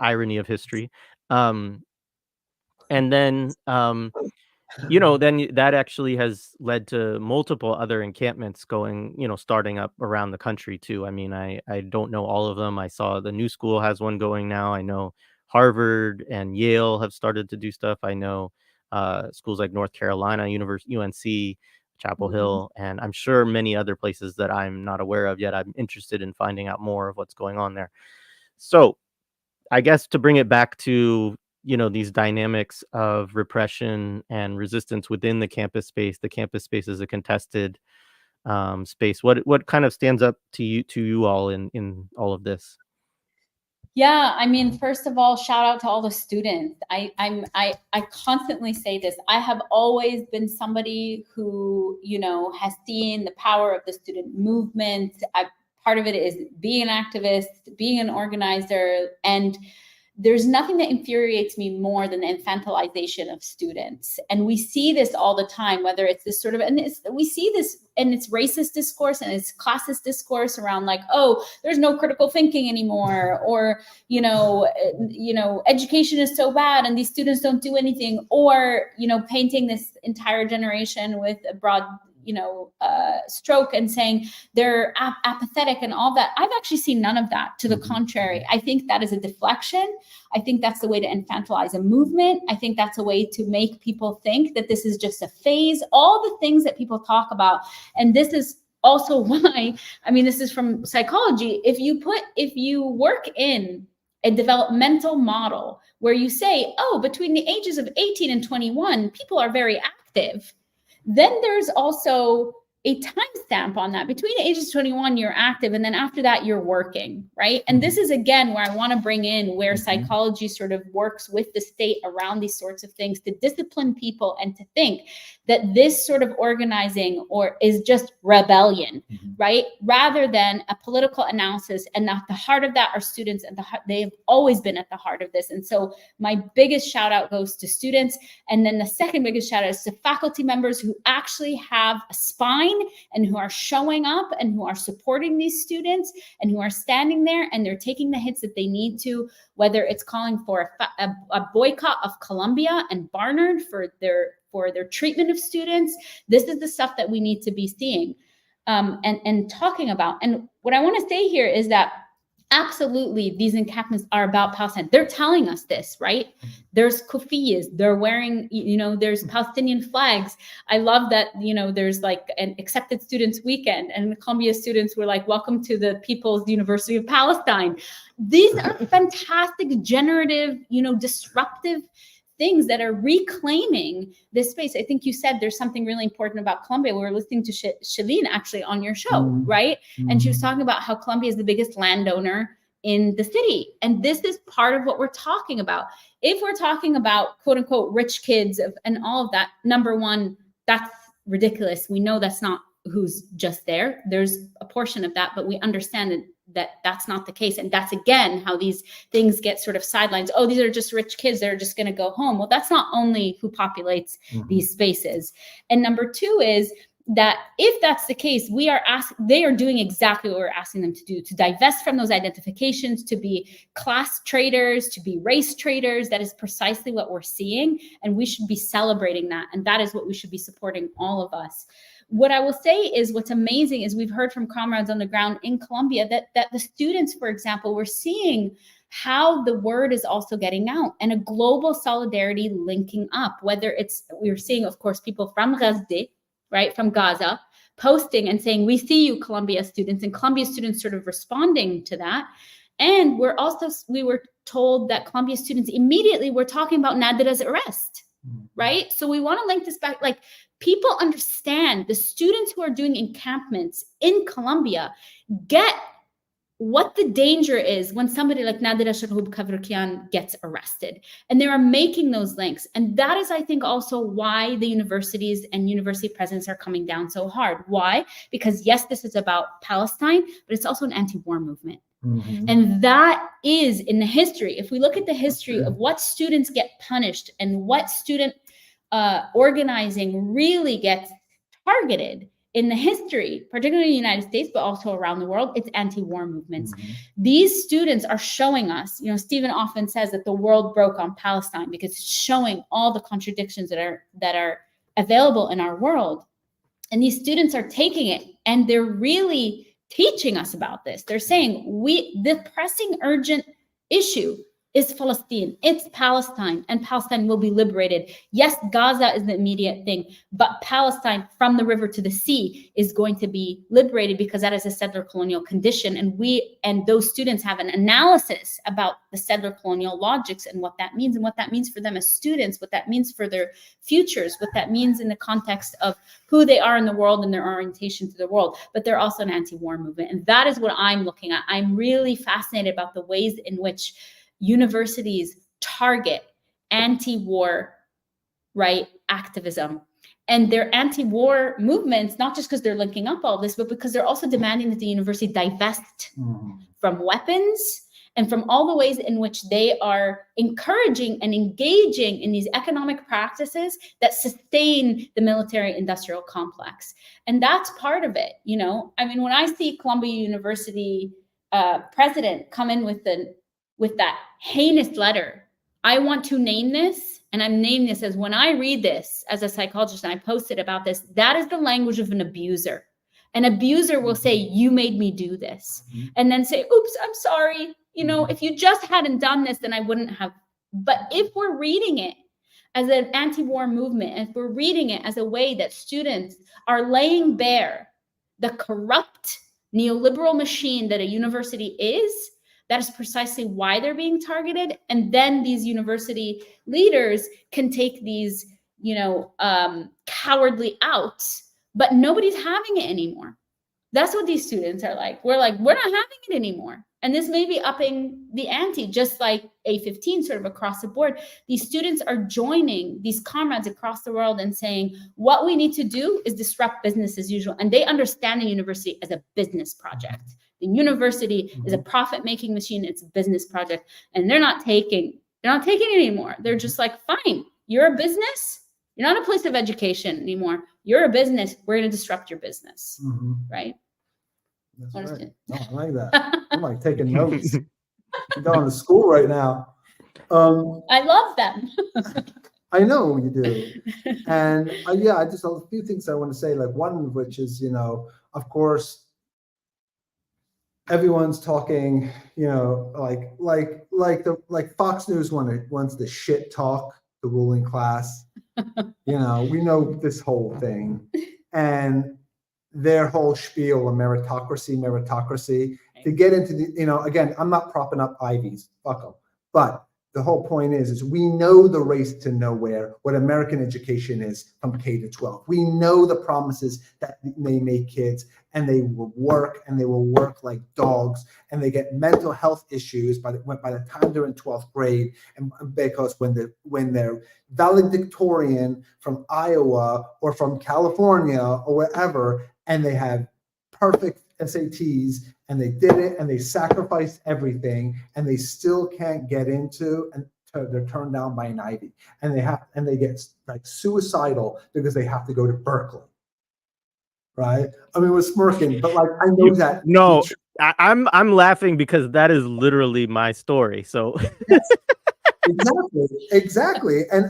irony of history. And then, then that actually has led to multiple other encampments going, starting up around the country too. I mean, I don't know all of them. I saw the New School has one going now. I know Harvard and Yale have started to do stuff. I know schools like North Carolina, University, UNC, Chapel Hill, and I'm sure many other places that I'm not aware of yet. I'm interested in finding out more of what's going on there. So I guess to bring it back to, these dynamics of repression and resistance within the campus space is a contested space. What kind of stands up to you all in all of this? Yeah, I mean, first of all, shout out to all the students. I constantly say this. I have always been somebody who, has seen the power of the student movement. Part of it is being an activist, being an organizer, and there's nothing that infuriates me more than the infantilization of students. And we see this all the time, whether it's this sort of, we see this in its racist discourse and its classist discourse around like, oh, there's no critical thinking anymore, or, education is so bad and these students don't do anything, or, painting this entire generation with a broad stroke and saying they're apathetic and all that. I've actually seen none of that. To the contrary, I think that is a deflection. I think that's the way to infantilize a movement. I think that's a way to make people think that this is just a phase, all the things that people talk about. And this is also why, this is from psychology. If you work in a developmental model where you say, oh, between the ages of 18 and 21, people are very active, then there's also a timestamp on that. Between the ages of 21, you're active, and then after that, you're working, right? And this is, again, where I want to bring in where psychology sort of works with the state around these sorts of things to discipline people and to think that this sort of organizing is just rebellion, right? Rather than a political analysis. And at the heart of that are students, and they've always been at the heart of this. And so my biggest shout out goes to students. And then the second biggest shout out is to faculty members who actually have a spine and who are showing up and who are supporting these students and who are standing there and they're taking the hits that they need to, whether it's calling for a boycott of Columbia and Barnard for their treatment of students. This is the stuff that we need to be seeing and talking about. And what I want to say here is that absolutely, these encampments are about Palestine. They're telling us this, right? There's kufiyas, they're wearing, there's Palestinian flags. I love that, there's like an accepted students weekend and the Columbia students were like, welcome to the People's University of Palestine. These are fantastic, generative, disruptive things that are reclaiming this space. I think you said there's something really important about Columbia. We were listening to Shalene actually on your show, right? And she was talking about how Columbia is the biggest landowner in the city. And this is part of what we're talking about. If we're talking about quote unquote rich kids and all of that, number one, that's ridiculous. We know that's not who's just there. There's a portion of that, but we understand that that's not the case. And that's, again, how these things get sort of sidelines. Oh, these are just rich kids. They're just going to go home. Well, that's not only who populates these spaces. And number two is that if that's the case, they are doing exactly what we're asking them to do, to divest from those identifications, to be class traders, to be race traders. That is precisely what we're seeing. And we should be celebrating that. And that is what we should be supporting, all of us. What I will say is what's amazing is we've heard from comrades on the ground in Columbia that the students, for example, we're seeing how the word is also getting out and a global solidarity linking up, whether we're seeing, of course, people from Gaza, right, from Gaza, posting and saying, we see you, Columbia students, and Columbia students sort of responding to that. And we were told that Columbia students immediately were talking about Nadera's arrest, right? So we want to link this back, like, people understand, the students who are doing encampments in Columbia get what the danger is when somebody like Nadera Shalhoub-Kevorkian gets arrested. And they are making those links. And that is, I think, also why the universities and university presidents are coming down so hard. Why? Because yes, this is about Palestine, but it's also an anti-war movement. And that is in the history. If we look at the history of what students get punished and what student organizing really gets targeted, in the history, particularly in the United States, but also around the world, it's anti-war movements. Mhm. These students are showing us, Stephen often says that the world broke on Palestine because it's showing all the contradictions that are available in our world. And these students are taking it and they're really teaching us about this. They're saying the pressing, urgent issue is Palestine. It's Palestine, and Palestine will be liberated. Yes, Gaza is the immediate thing, but Palestine from the river to the sea is going to be liberated because that is a settler colonial condition. And those students have an analysis about the settler colonial logics and what that means for them as students, what that means for their futures, what that means in the context of who they are in the world and their orientation to the world. But they're also an anti-war movement. And that is what I'm looking at. I'm really fascinated about the ways in which universities target anti-war, right, activism. And their anti-war movements, not just because they're linking up all this, but because they're also demanding that the university divest from weapons and from all the ways in which they are encouraging and engaging in these economic practices that sustain the military-industrial complex. And that's part of it, I mean, when I see Columbia University president come in with that heinous letter, I want to name this, and I'm naming this as, when I read this as a psychologist and I posted about this, that is the language of an abuser. An abuser will say, you made me do this, and then say, oops, I'm sorry. If you just hadn't done this, then I wouldn't have. But if we're reading it as an anti-war movement, and if we're reading it as a way that students are laying bare the corrupt neoliberal machine that a university is, that is precisely why they're being targeted. And then these university leaders can take these, cowardly outs, but nobody's having it anymore. That's what these students are like. We're not having it anymore. And this may be upping the ante, just like A15 sort of across the board. These students are joining these comrades across the world and saying, what we need to do is disrupt business as usual. And they understand the university as a business project. The university is a profit-making machine. It's a business project. And they're not taking it anymore. They're just like, fine, you're a business. You're not a place of education anymore. You're a business. We're going to disrupt your business, right? That's right. No, I like that. I'm like taking notes. I'm going to school right now. I love them. I know you do. And I just have a few things I want to say. Like, one of which is, of course, everyone's talking, like Fox News wants the shit talk the ruling class. We know this whole thing, and their whole spiel of meritocracy, to get into the, again, I'm not propping up Ivies, fuck them. But the whole point is we know the race to nowhere, what American education is from K to 12. We know the promises that they make kids, and they will work like dogs, and they get mental health issues by the time they're in 12th grade, and because when they're valedictorian from Iowa or from California or wherever, and they have perfect SATs, and they did it, and they sacrificed everything, and they still can't get into, and they're turned down by an Ivy, and they get like suicidal because they have to go to Berkeley, right? I mean, we're smirking, but like I know that. No, I'm laughing because that is literally my story. So. Yes. Exactly. And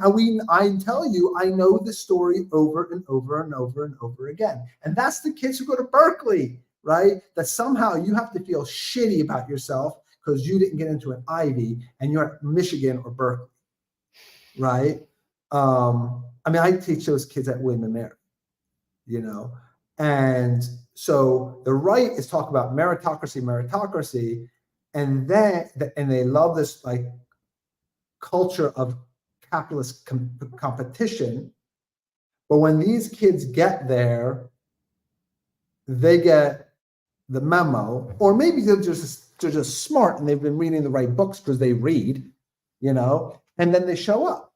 I tell you, I know the story over and over and over and over again. And that's the kids who go to Berkeley, right? That somehow you have to feel shitty about yourself because you didn't get into an Ivy and you're at Michigan or Berkeley, right? I mean, I teach those kids at William & Mary, and so the right is talk about meritocracy, and they love this like culture of capitalist competition. But when these kids get there, they get the memo, or maybe they're just smart and they've been reading the right books because they read, and then they show up,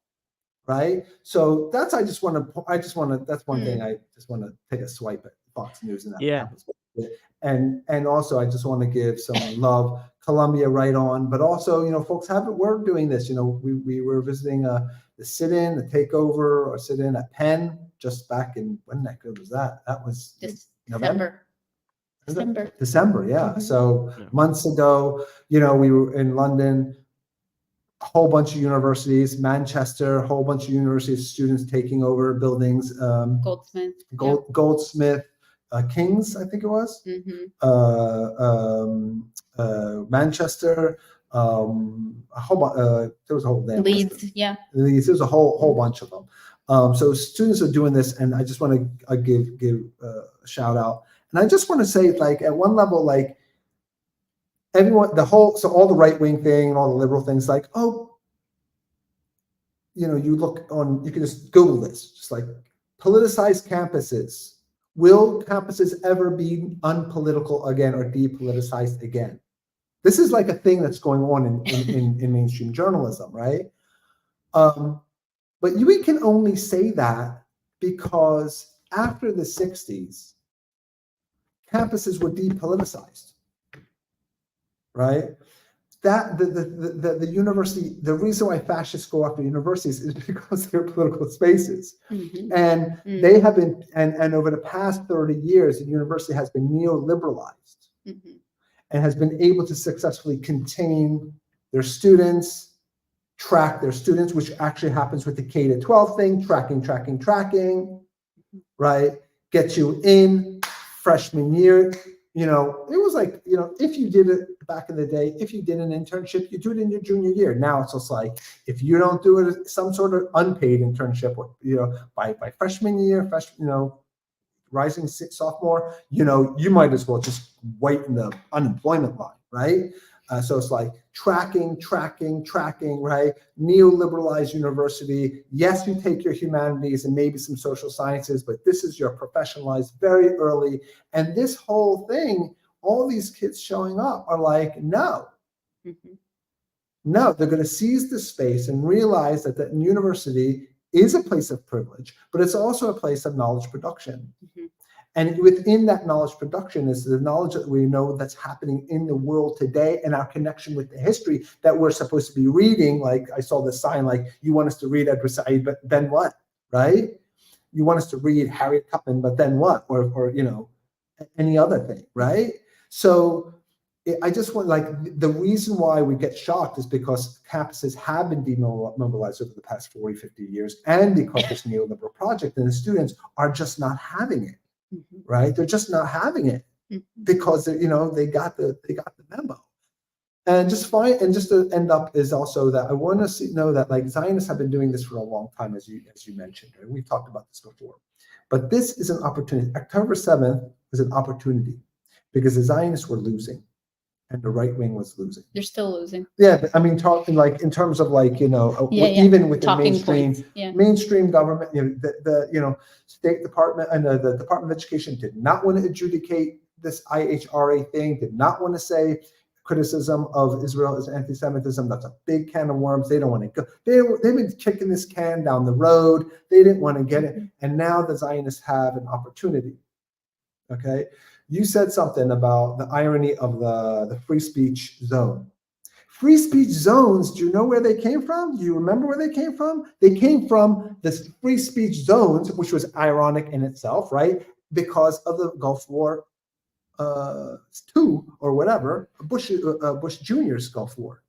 right? So that's that's one thing I just want to take a swipe at Fox News and that. Yeah. And also I just want to give some love, Columbia right on, but also, folks we're doing this, we were visiting the sit-in, the takeover or sit-in at Penn, just back in, when that was that? That was November. December, yeah. So months ago, you know, we were in London, a whole bunch of universities, Manchester, a whole bunch of university students taking over buildings. Goldsmith, King's, I think it was. Manchester, a whole there was a whole Leeds, Leeds, there's a whole bunch of them. So students are doing this, and I just want to give a shout out. And I just want to say, like, at one level, like, everyone, so all the right-wing thing and all the liberal things, like, oh, you know, you can just Google this, just like politicized campuses. Will campuses ever be unpolitical again or depoliticized again? This is like a thing that's going on in mainstream journalism, right? But we can only say that because after the 60s, campuses were depoliticized, right? That the university, the reason why fascists go after universities is because they're political spaces. And they have been, and over the past 30 years, the university has been neoliberalized and has been able to successfully contain their students, track their students, which actually happens with the K-12 thing, tracking, right? Get you in freshman year. You know, it was like, you know, if you did it back in the day, if you did an internship, you do it in your junior year. Now it's just like, if you don't do it, some sort of unpaid internship, you know, by freshman year, you know, rising sophomore, you know, you might as well just wait in the unemployment line, right? So it's like tracking, right? Neoliberalized university. Yes, you take your humanities and maybe some social sciences, but this is your professionalized very early. And this whole thing, all these kids showing up are like, no. No, they're going to seize the space and realize that the university is a place of privilege, but it's also a place of knowledge production. And within that knowledge production is the knowledge that we know that's happening in the world today and our connection with the history that we're supposed to be reading. Like I saw this sign, like, you want us to read Edward Said, but then what, right? You want us to read Harriet Tubman, but then what? Or you know, any other thing, right? So I just want, like, the reason why we get shocked is because campuses have been demobilized over the past 40, 50 years, and because this neoliberal project and the students are just not having it. Right? They're just not having it because you know, they got the memo. And just to end up is also that I want to know that, like, Zionists have been doing this for a long time, as you mentioned, and we've talked about this before. But this is an opportunity. October 7th is an opportunity because the Zionists were losing and the right wing was losing. They're still losing. Yeah, but I mean, talking like in terms of, like, you know, even with the mainstream government, you know, the you know, State Department and the Department of Education did not want to adjudicate this IHRA thing, did not want to say criticism of Israel is anti-Semitism. That's a big can of worms. They don't want to go. They've been kicking this can down the road. They didn't want to get it. And now the Zionists have an opportunity. Okay. You said something about the irony of the free speech zone. Free speech zones, do you know where they came from? Do you remember where they came from? They came from the free speech zones, which was ironic in itself, right? Because of the Gulf War II or whatever, Bush Jr.'s Gulf War,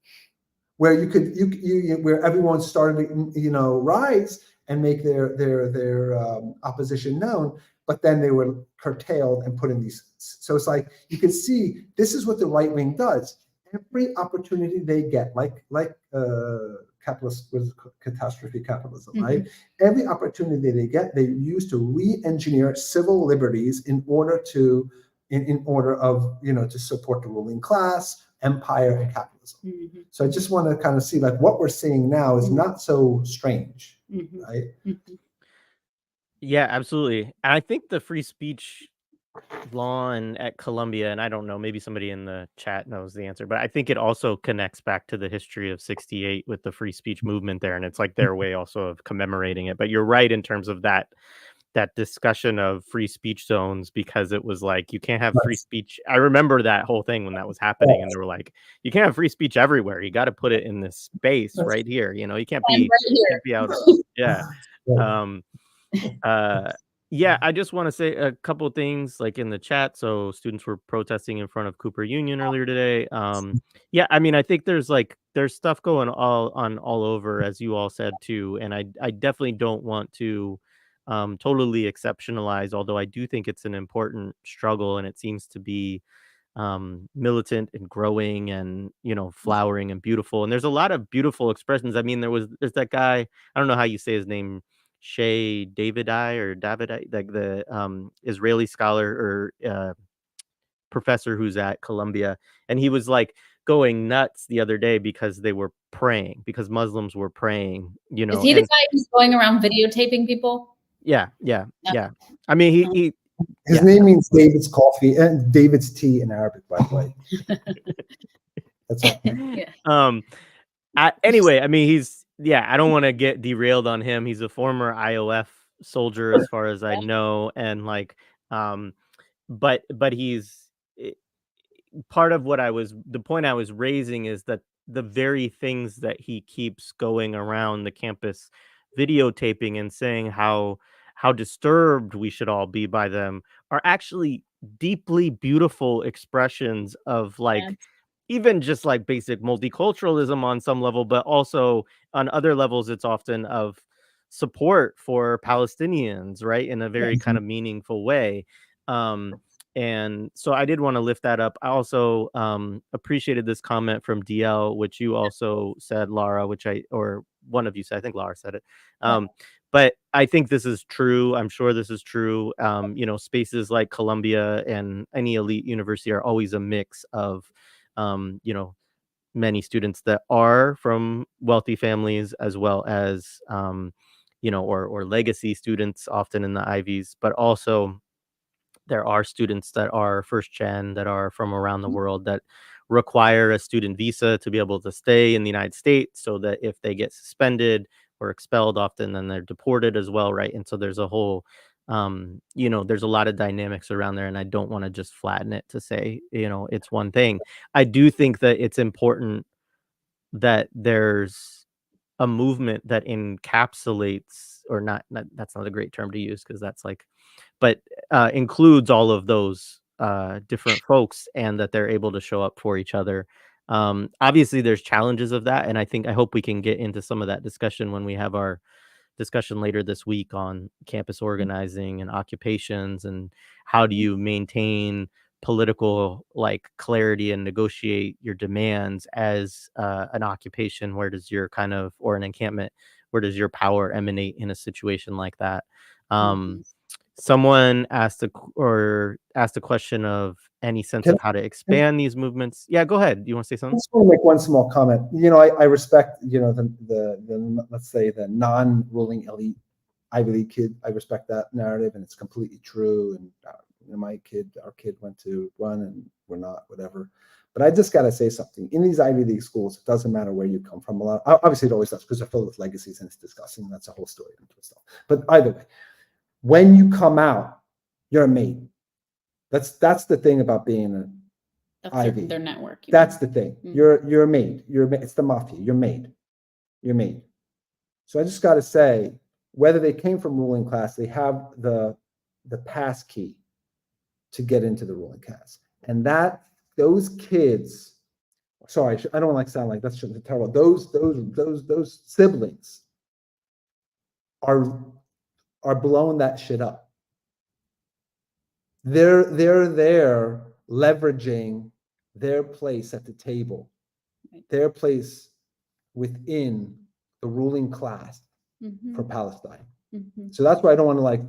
where where everyone started to, you know, rise and make their opposition known. But then they were curtailed and put in these. So it's like, you can see this is what the right wing does. Every opportunity they get, like capitalist with catastrophe capitalism, right? Every opportunity they get, they use to re-engineer civil liberties in order to, in order of, you know, to support the ruling class, empire, and capitalism. So I just want to kind of see, like, what we're seeing now is not so strange, right? Yeah, absolutely. And I think the free speech law at Columbia, and I don't know, maybe somebody in the chat knows the answer, but I think it also connects back to the history of 68 with the free speech movement there. And it's like their way also of commemorating it. But you're right in terms of that that discussion of free speech zones, because it was like, you can't have free speech. I remember that whole thing when that was happening, and they were like, you can't have free speech everywhere. You got to put it in this space right here. You know, you can't be out. Yeah. Yeah, I just want to say a couple of things like in the chat. So students were protesting in front of Cooper Union earlier today. Yeah, I mean, I think there's stuff going all over, as you all said too, and I definitely don't want to totally exceptionalize, although I do think it's an important struggle, and it seems to be militant and growing and, you know, flowering and beautiful. And there's a lot of beautiful expressions. I mean, there's that guy, I don't know how you say his name, Shay Davidai or Davidai, like the Israeli scholar or professor who's at Columbia, and he was like going nuts the other day because they were praying, because Muslims were praying, you know. Is he the guy who's going around videotaping people? Yeah. I mean, his name means David's coffee and David's tea in Arabic, by the way. That's all. Anyway, I mean, I don't want to get derailed on him. He's a former IOF soldier, as far as I know, and like, but he's part of the point I was raising is that the very things that he keeps going around the campus videotaping and saying how disturbed we should all be by them are actually deeply beautiful expressions of like, even just like basic multiculturalism on some level, but also on other levels, it's often of support for Palestinians, right? In a very kind of meaningful way. And so I did want to lift that up. I also appreciated this comment from DL, which you also said, Lara, or one of you said, I think Lara said it. But I think this is true. I'm sure this is true. You know, spaces like Columbia and any elite university are always a mix of, you know, many students that are from wealthy families, as well as, you know, or legacy students, often in the Ivies, but also there are students that are first gen, that are from around the world, that require a student visa to be able to stay in the United States, so that if they get suspended or expelled, often then they're deported as well, right? And so there's a whole, you know, there's a lot of dynamics around there, and I don't want to just flatten it to say, you know, it's one thing. I do think that it's important that there's a movement that encapsulates, or not that's not a great term to use, because that's like, but includes all of those different folks, and that they're able to show up for each other. Obviously there's challenges of that, and I hope we can get into some of that discussion when we have our discussion later this week on campus organizing and occupations, and how do you maintain political like clarity and negotiate your demands as an occupation. Where does your kind of, or an encampment, where does your power emanate in a situation like that? Someone asked a question of any sense of how to expand these movements. Yeah, go ahead. Do you want to say something? I just want to make one small comment. You know, I respect, you know, the let's say the non-ruling elite Ivy League kid. I respect that narrative, and it's completely true. And you know, our kid went to one, and we're not, whatever. But I just got to say something. In these Ivy League schools, it doesn't matter where you come from. Obviously, it always does, because they're filled with legacies, and it's disgusting. That's a whole story and stuff. But either way, when you come out, you're a mate. That's the thing about being an Ivy. Their network. That's the thing. You're a mate. It's the mafia. You're made. So I just got to say, whether they came from ruling class, they have the pass key to get into the ruling class, and those kids. Sorry, I don't like sound like that's terrible. Those siblings are blowing that shit up. They're there leveraging their place at the table, their place within the ruling class for Palestine. So that's why I don't want to like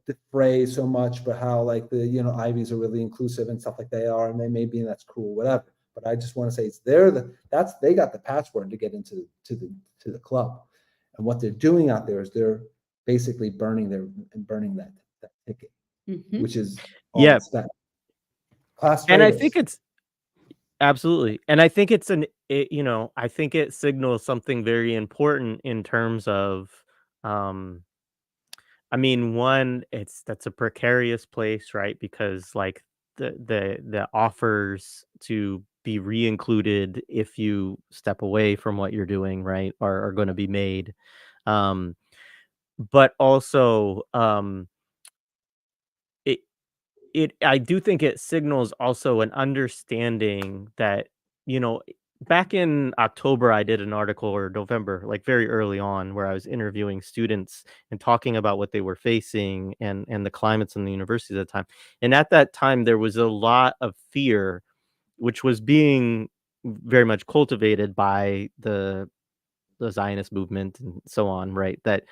defray so much, but how like the, you know, Ivies are really inclusive and stuff like they are, and they may be, and that's cool, whatever. But I just want to say they got the password to get into the club, and what they're doing out there is they're basically burning that ticket, which is that class. And I think it's absolutely, and I think it's you know, I think it signals something very important in terms of I mean, one, that's a precarious place, right? Because like the offers to be re-included if you step away from what you're doing, right, are going to be made. Um, but also, it I do think it signals also an understanding that, you know, back in October, I did an article, or November, like very early on, where I was interviewing students and talking about what they were facing and the climates in the university at the time. And at that time, there was a lot of fear, which was being very much cultivated by the Zionist movement and so on, right? That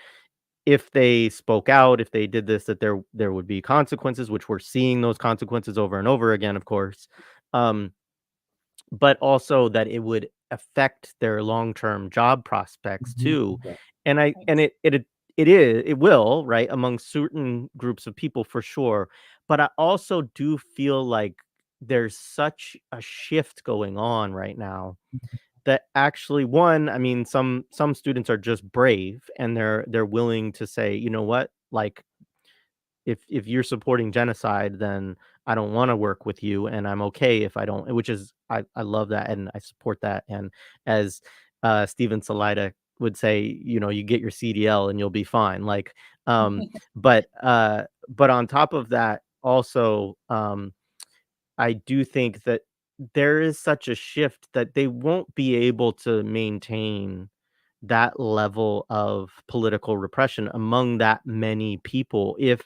if they spoke out, if they did this, that there would be consequences, which we're seeing those consequences over and over again, of course. Um, but also that it would affect their long-term job prospects too. Yeah. And I and it will, right, among certain groups of people for sure. But I also do feel like there's such a shift going on right now that actually, one, I mean, some students are just brave and they're willing to say, you know what, like if you're supporting genocide, then I don't want to work with you, and I'm okay if I don't. Which is, I love that and I support that. And as Stephen Salida would say, you know, you get your CDL and you'll be fine. Like, but on top of that, also, I do think that there is such a shift that they won't be able to maintain that level of political repression among that many people if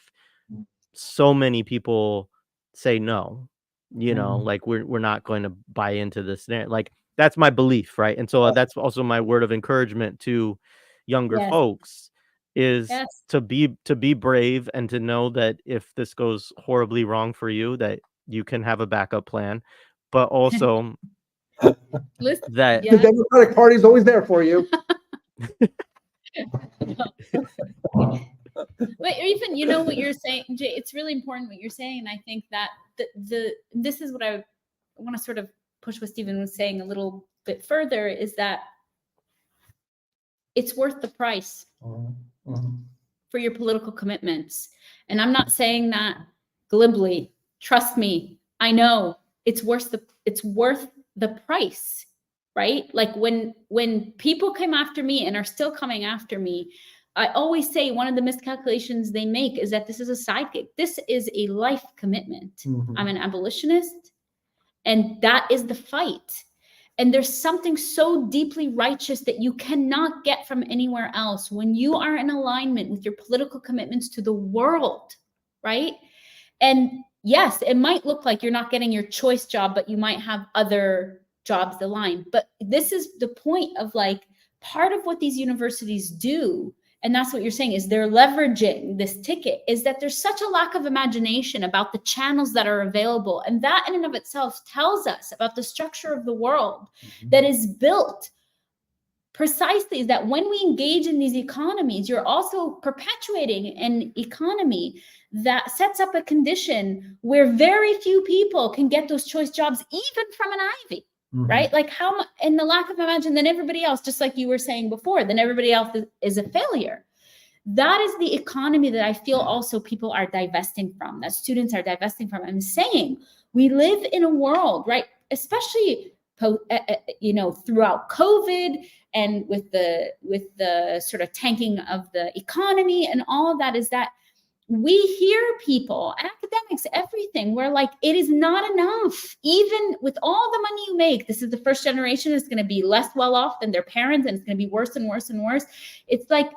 so many people say no. You know, Mhm. like we're not going to buy into this. Like that's my belief, right? And so that's also my word of encouragement to younger Yes, folks is yes. to be brave and to know that if this goes horribly wrong for you, that you can have a backup plan, but also Listen, that The yeah. Democratic Party is always there for you. But even, you know, what you're saying, Jay, it's really important what you're saying. And I think that this is what I want to sort of push what Stephen was saying a little bit further, is that it's worth the price for your political commitments. And I'm not saying that glibly. Trust me, I know it's worth the price, right? Like when people came after me and are still coming after me, I always say one of the miscalculations they make is that this is a side gig. This is a life commitment. Mhm. I'm an abolitionist, and that is the fight. And there's something so deeply righteous that you cannot get from anywhere else when you are in alignment with your political commitments to the world, right? And yes, it might look like you're not getting your choice job, but you might have other jobs aligned. But this is the point of, like, part of what these universities do, and that's what you're saying, is they're leveraging this ticket, is that there's such a lack of imagination about the channels that are available. And that in and of itself tells us about the structure of the world that is built precisely that when we engage in these economies, you're also perpetuating an economy that sets up a condition where very few people can get those choice jobs, even from an Ivy. Right? Like how much, and the lack of imagination, then everybody else, just like you were saying before, then everybody else is a failure. That is the economy that I feel also people are divesting from, that students are divesting from. I'm saying we live in a world, right? Especially, you know, throughout COVID and with the sort of tanking of the economy and all of that, is that we hear people, academics, everything, we're like, it is not enough. Even with all the money you make, this is the first generation that's going to be less well off than their parents, and it's going to be worse and worse and worse. It's like,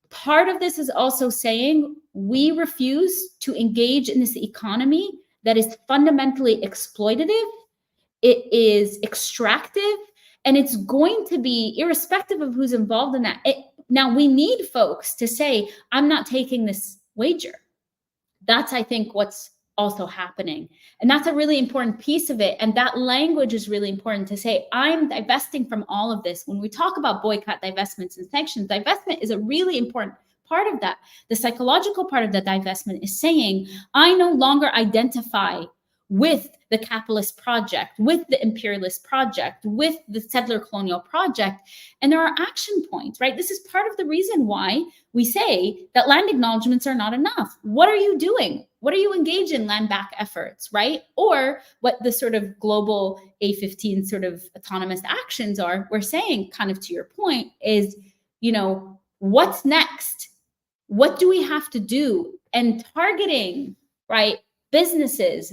part of this is also saying we refuse to engage in this economy that is fundamentally exploitative. It is extractive, and it's going to be irrespective of who's involved in that. Now, we need folks to say, I'm not taking this wager. That's, I think, what's also happening. And that's a really important piece of it. And that language is really important, to say, I'm divesting from all of this. When we talk about boycott, divestments, and sanctions, divestment is a really important part of that. The psychological part of the divestment is saying, I no longer identify with the capitalist project, with the imperialist project, with the settler colonial project. And there are action points, right? This is part of the reason why we say that land acknowledgements are not enough. What are you doing? What are you engaged in land back efforts, right? Or what the sort of global A15 sort of autonomous actions are, we're saying, kind of to your point, is, you know, what's next? What do we have to do? And targeting, right, businesses,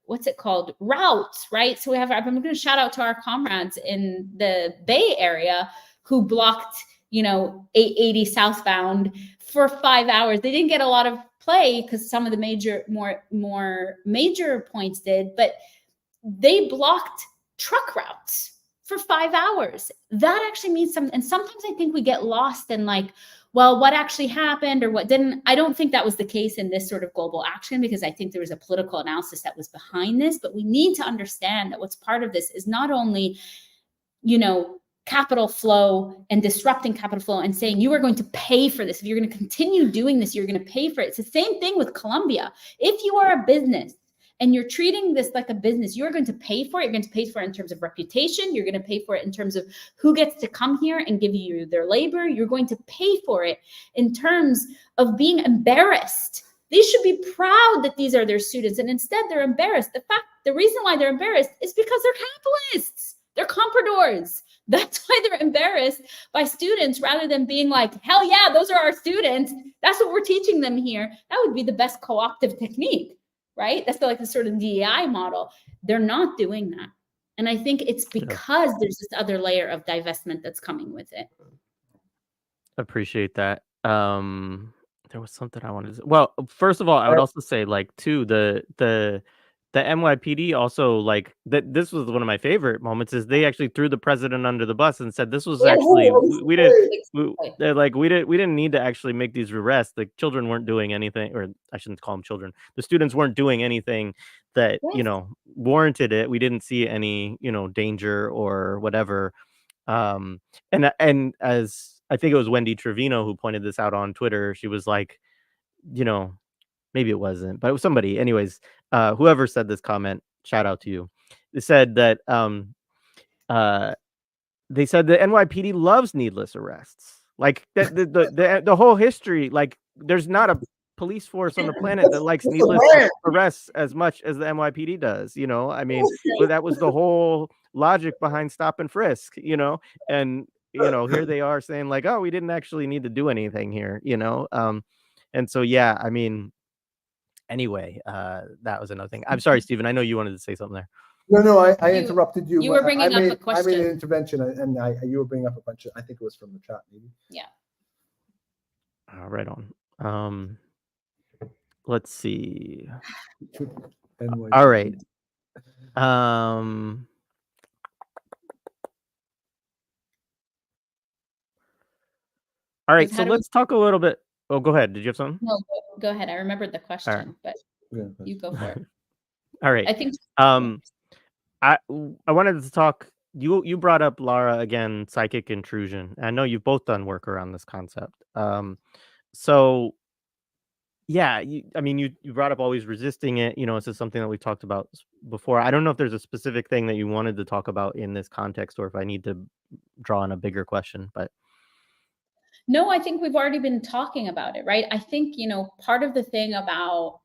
what's it called, routes, right? So we have, I'm going to shout out to our comrades in the Bay Area who blocked, you know, 880 southbound for 5 hours. They didn't get a lot of play because some of the major, more major points did, but they blocked truck routes for 5 hours. That actually means something. And sometimes I think we get lost in like, well, what actually happened or what didn't. I don't think that was the case in this sort of global action, because I think there was a political analysis that was behind this. But we need to understand that what's part of this is not only, you know, capital flow and disrupting capital flow and saying you are going to pay for this. If you're going to continue doing this, you're going to pay for it. It's the same thing with Colombia. If you are a business and you're treating this like a business, you're going to pay for it. You're going to pay for it in terms of reputation. You're going to pay for it in terms of who gets to come here and give you their labor. You're going to pay for it in terms of being embarrassed. They should be proud that these are their students, and instead they're embarrassed. The reason why they're embarrassed is because they're capitalists. They're compradors. That's why they're embarrassed by students, rather than being like, hell yeah, those are our students. That's what we're teaching them here. That would be the best co-optive technique. Right? That's like the sort of DEI model. They're not doing that. And I think it's because there's this other layer of divestment that's coming with it. Appreciate that. There was something I wanted to say. Well, first of all, I would also say, like, too, the NYPD also, like, that this was one of my favorite moments, is they actually threw the president under the bus and said this was actually we didn't need to actually make these arrests. The children weren't doing anything, or I shouldn't call them children. The students weren't doing anything that, you know, warranted it. We didn't see any, you know, danger or whatever. And as I think it was Wendy Trevino who pointed this out on Twitter, she was like, you know, maybe it wasn't, but it was somebody. Anyways, whoever said this comment, shout out to you. They said that they said the NYPD loves needless arrests. Like the whole history, like there's not a police force on the planet that likes needless arrests as much as the NYPD does. You know, I mean, but that was the whole logic behind stop and frisk. You know, and you know, here they are saying like, oh, we didn't actually need to do anything here. You know, and so yeah, I mean. Anyway, that was another thing. I'm sorry, Stephen. I know you wanted to say something there. No, I interrupted you. You were bringing up a question. I made an intervention, and you were bringing up a bunch of. I think it was from the chat, maybe. Yeah. Right on. Let's see. All right. All right. So let's talk a little bit. Oh, go ahead. Did you have something? No, go ahead. I remembered the question, but you go for it. All right. I think. I wanted to talk. You brought up, Lara, again, psychic intrusion. I know you've both done work around this concept. So yeah, you brought up always resisting it. You know, this is something that we've talked about before. I don't know if there's a specific thing that you wanted to talk about in this context, or if I need to draw on a bigger question, but. No, I think we've already been talking about it, right? I think, you know, part of the thing about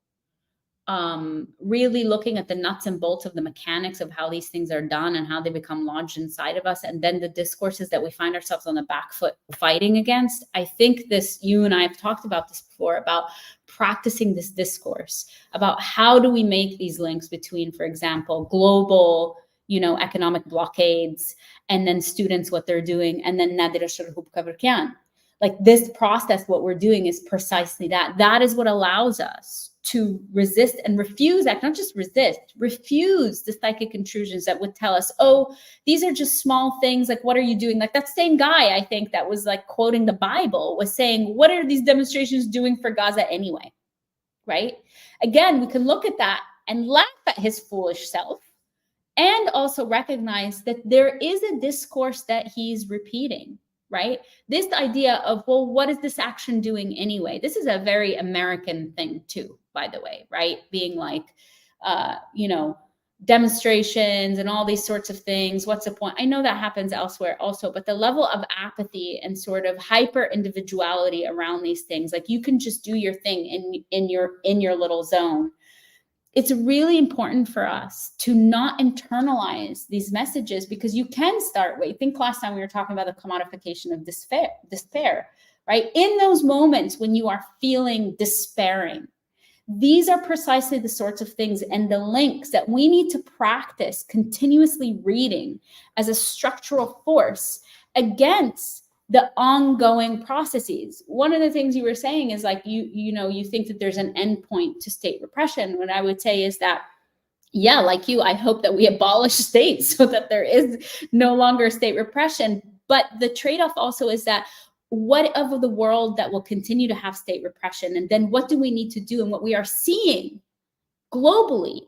really looking at the nuts and bolts of the mechanics of how these things are done and how they become lodged inside of us, and then the discourses that we find ourselves on the back foot fighting against. I think this, you and I have talked about this before, about practicing this discourse, about how do we make these links between, for example, global, you know, economic blockades, and then students, what they're doing, and then Nadera Shalhoub-Kevorkian. Like this process, what we're doing is precisely that. That is what allows us to resist and refuse, not just resist, refuse the psychic intrusions that would tell us, oh, these are just small things. Like, what are you doing? Like that same guy, I think, that was like quoting the Bible was saying, what are these demonstrations doing for Gaza anyway? Right? Again, we can look at that and laugh at his foolish self, and also recognize that there is a discourse that he's repeating. Right? This idea of, well, what is this action doing anyway? This is a very American thing too, by the way, right? Being like, you know, demonstrations and all these sorts of things. What's the point? I know that happens elsewhere also, but the level of apathy and sort of hyper individuality around these things, like you can just do your thing in your little zone. It's really important for us to not internalize these messages, because you can start, I think last time we were talking about the commodification of despair, right? In those moments when you are feeling despairing, these are precisely the sorts of things and the links that we need to practice continuously reading as a structural force against the ongoing processes. One of the things you were saying is like, you think that there's an endpoint to state repression. What I would say is that, yeah, like you, I hope that we abolish states so that there is no longer state repression. But the trade-off also is that what of the world that will continue to have state repression? And then what do we need to do? And what we are seeing globally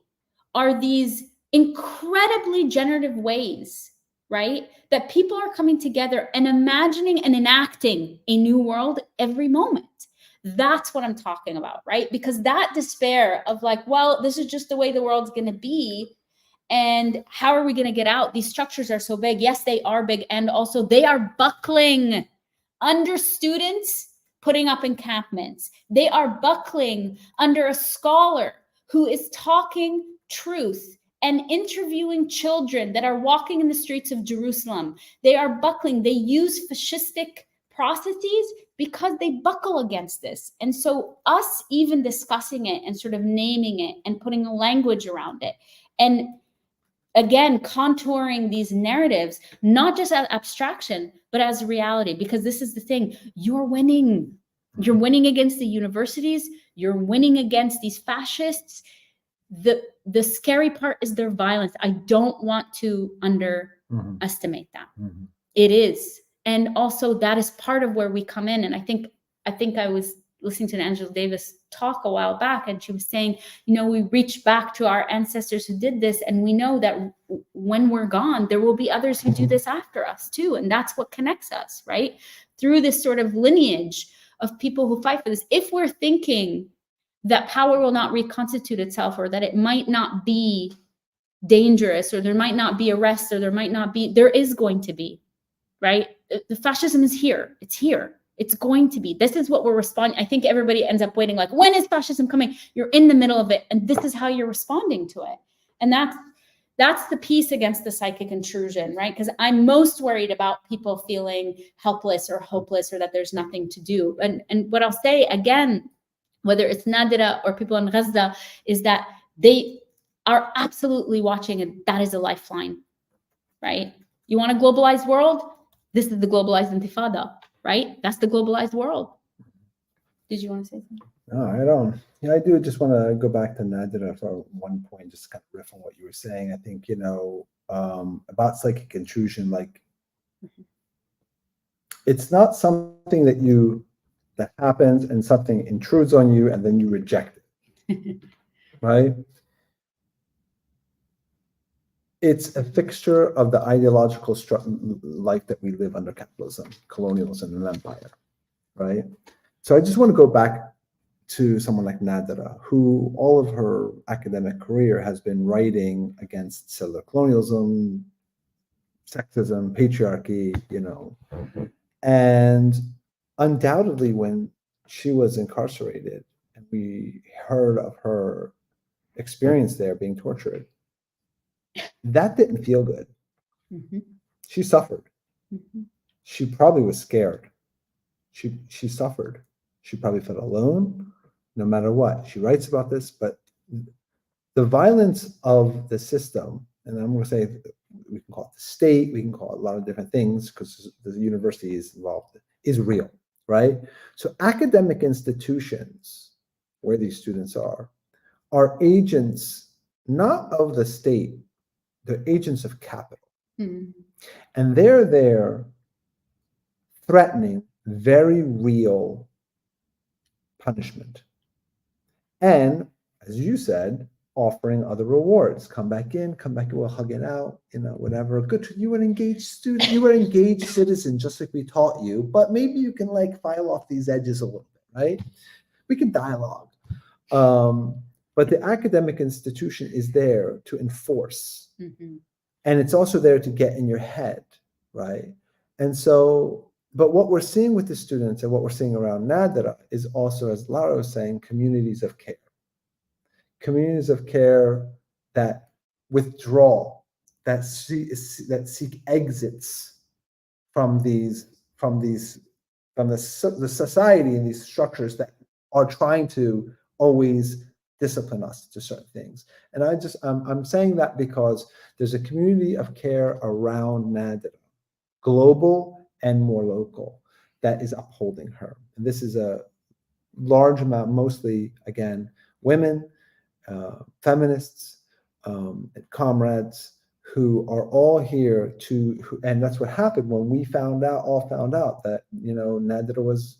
are these incredibly generative ways, right? That people are coming together and imagining and enacting a new world every moment. That's what I'm talking about, right? Because that despair of like, well, this is just the way the world's going to be. And how are we going to get out? These structures are so big. Yes, they are big. And also they are buckling under students putting up encampments. They are buckling under a scholar who is talking truth and interviewing children that are walking in the streets of Jerusalem. They are buckling. They use fascistic processes because they buckle against this. And so us even discussing it and sort of naming it and putting a language around it, and again, contouring these narratives, not just as abstraction, but as reality, because this is the thing, you're winning. You're winning against the universities. You're winning against these fascists. The scary part is their violence. I don't want to underestimate that. Mm-hmm. It is. And also that is part of where we come in. And I think I was listening to an Angela Davis talk a while back, and she was saying, we reach back to our ancestors who did this, and we know that when we're gone, there will be others who do this after us too. And that's what connects us, right? Through this sort of lineage of people who fight for this. If we're thinking that power will not reconstitute itself, or that it might not be dangerous, or there might not be arrest, or there is going to be, right? The fascism is here. It's here. It's going to be. This is what we're responding. I think everybody ends up waiting, like, when is fascism coming? You're in the middle of it, and this is how you're responding to it. And that's the piece against the psychic intrusion, right? Because I'm most worried about people feeling helpless or hopeless, or that there's nothing to do. And what I'll say again, whether it's Nadera or people in Gaza, is that they are absolutely watching, and that is a lifeline, right? You want a globalized world? This is the globalized intifada. Right? That's the globalized world. Did you want to say something? No, I don't. Yeah, I do just want to go back to Nadera for one point, just kind of riff on what you were saying. I think, about psychic intrusion, like, it's not something that happens and something intrudes on you and then you reject it, right? It's a fixture of the ideological life that we live under capitalism, colonialism, and empire, right? So I just want to go back to someone like Nadera, who all of her academic career has been writing against settler colonialism, sexism, patriarchy, and undoubtedly when she was incarcerated and we heard of her experience there being tortured, that didn't feel good. Mm-hmm. She suffered. Mm-hmm. She probably was scared. She suffered. She probably felt alone, no matter what. She writes about this, but the violence of the system, and I'm going to say we can call it the state, we can call it a lot of different things because the university is involved, is real, right? So academic institutions, where these students are agents not of the state, they're agents of capital. Mm-hmm. And they're there threatening very real punishment. And as you said, offering other rewards. Come back in, we'll hug it out, whatever. Good, you were an engaged student, you were an engaged citizen, just like we taught you, but maybe you can file off these edges a little bit, right? We can dialogue. But the academic institution is there to enforce. Mm-hmm. And it's also there to get in your head, right? And so, but what we're seeing with the students and what we're seeing around Nadera is also, as Lara was saying, communities of care. Communities of care that withdraw, that seek exits from the society and these structures that are trying to always discipline us to certain things. And I'm saying that because there's a community of care around Nadera, global and more local, that is upholding her. And this is a large amount, mostly, again, women, feminists, comrades who are all here and that's what happened when we found out that, Nadra was,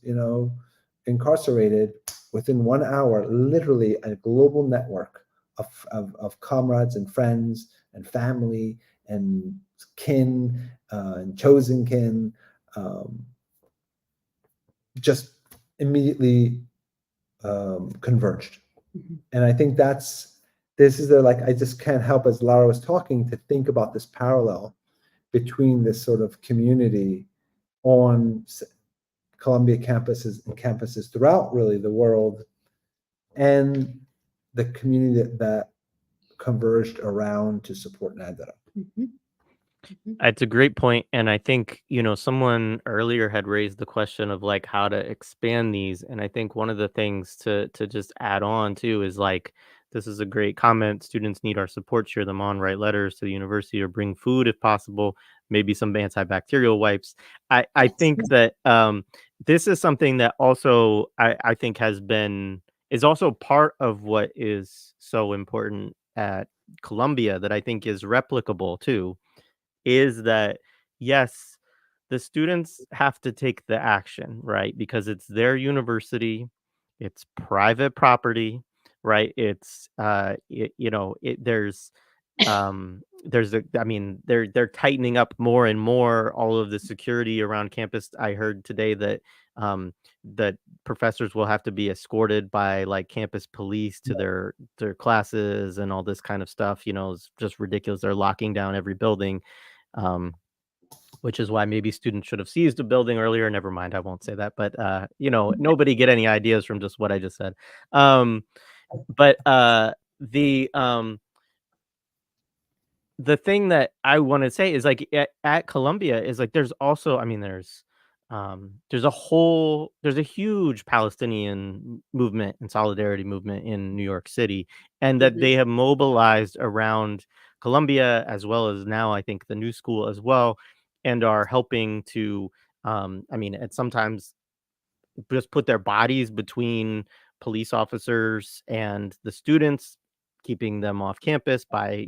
incarcerated. Within 1 hour, literally a global network of comrades and friends and family and kin and chosen kin just immediately converged. Mm-hmm. And I think I just can't help, as Lara was talking, to think about this parallel between this sort of community on Columbia campuses and campuses throughout really the world, and the community that converged around to support Nadera. Mm-hmm. It's a great point. And I think, someone earlier had raised the question of like how to expand these. And I think one of the things to just add on to is like, this is a great comment. Students need our support, cheer them on, write letters to the university, or bring food if possible, maybe some antibacterial wipes. I think that this is something that also I think is also part of what is so important at Columbia that I think is replicable too, is that yes, the students have to take the action, right? Because it's their university, it's private property, right? It's they're tightening up more and more all of the security around campus. I heard today that that professors will have to be escorted by like campus police to their classes and all this kind of stuff. It's just ridiculous. They're locking down every building. Which is why maybe students should have seized a building earlier. Never mind, I won't say that. But nobody get any ideas from just what I just said. But the thing that I want to say is like at Columbia is like there's also, there's a huge Palestinian movement and solidarity movement in New York City, and that they have mobilized around Columbia as well as now I think the New School as well, and are helping to and sometimes just put their bodies between police officers and the students, keeping them off campus by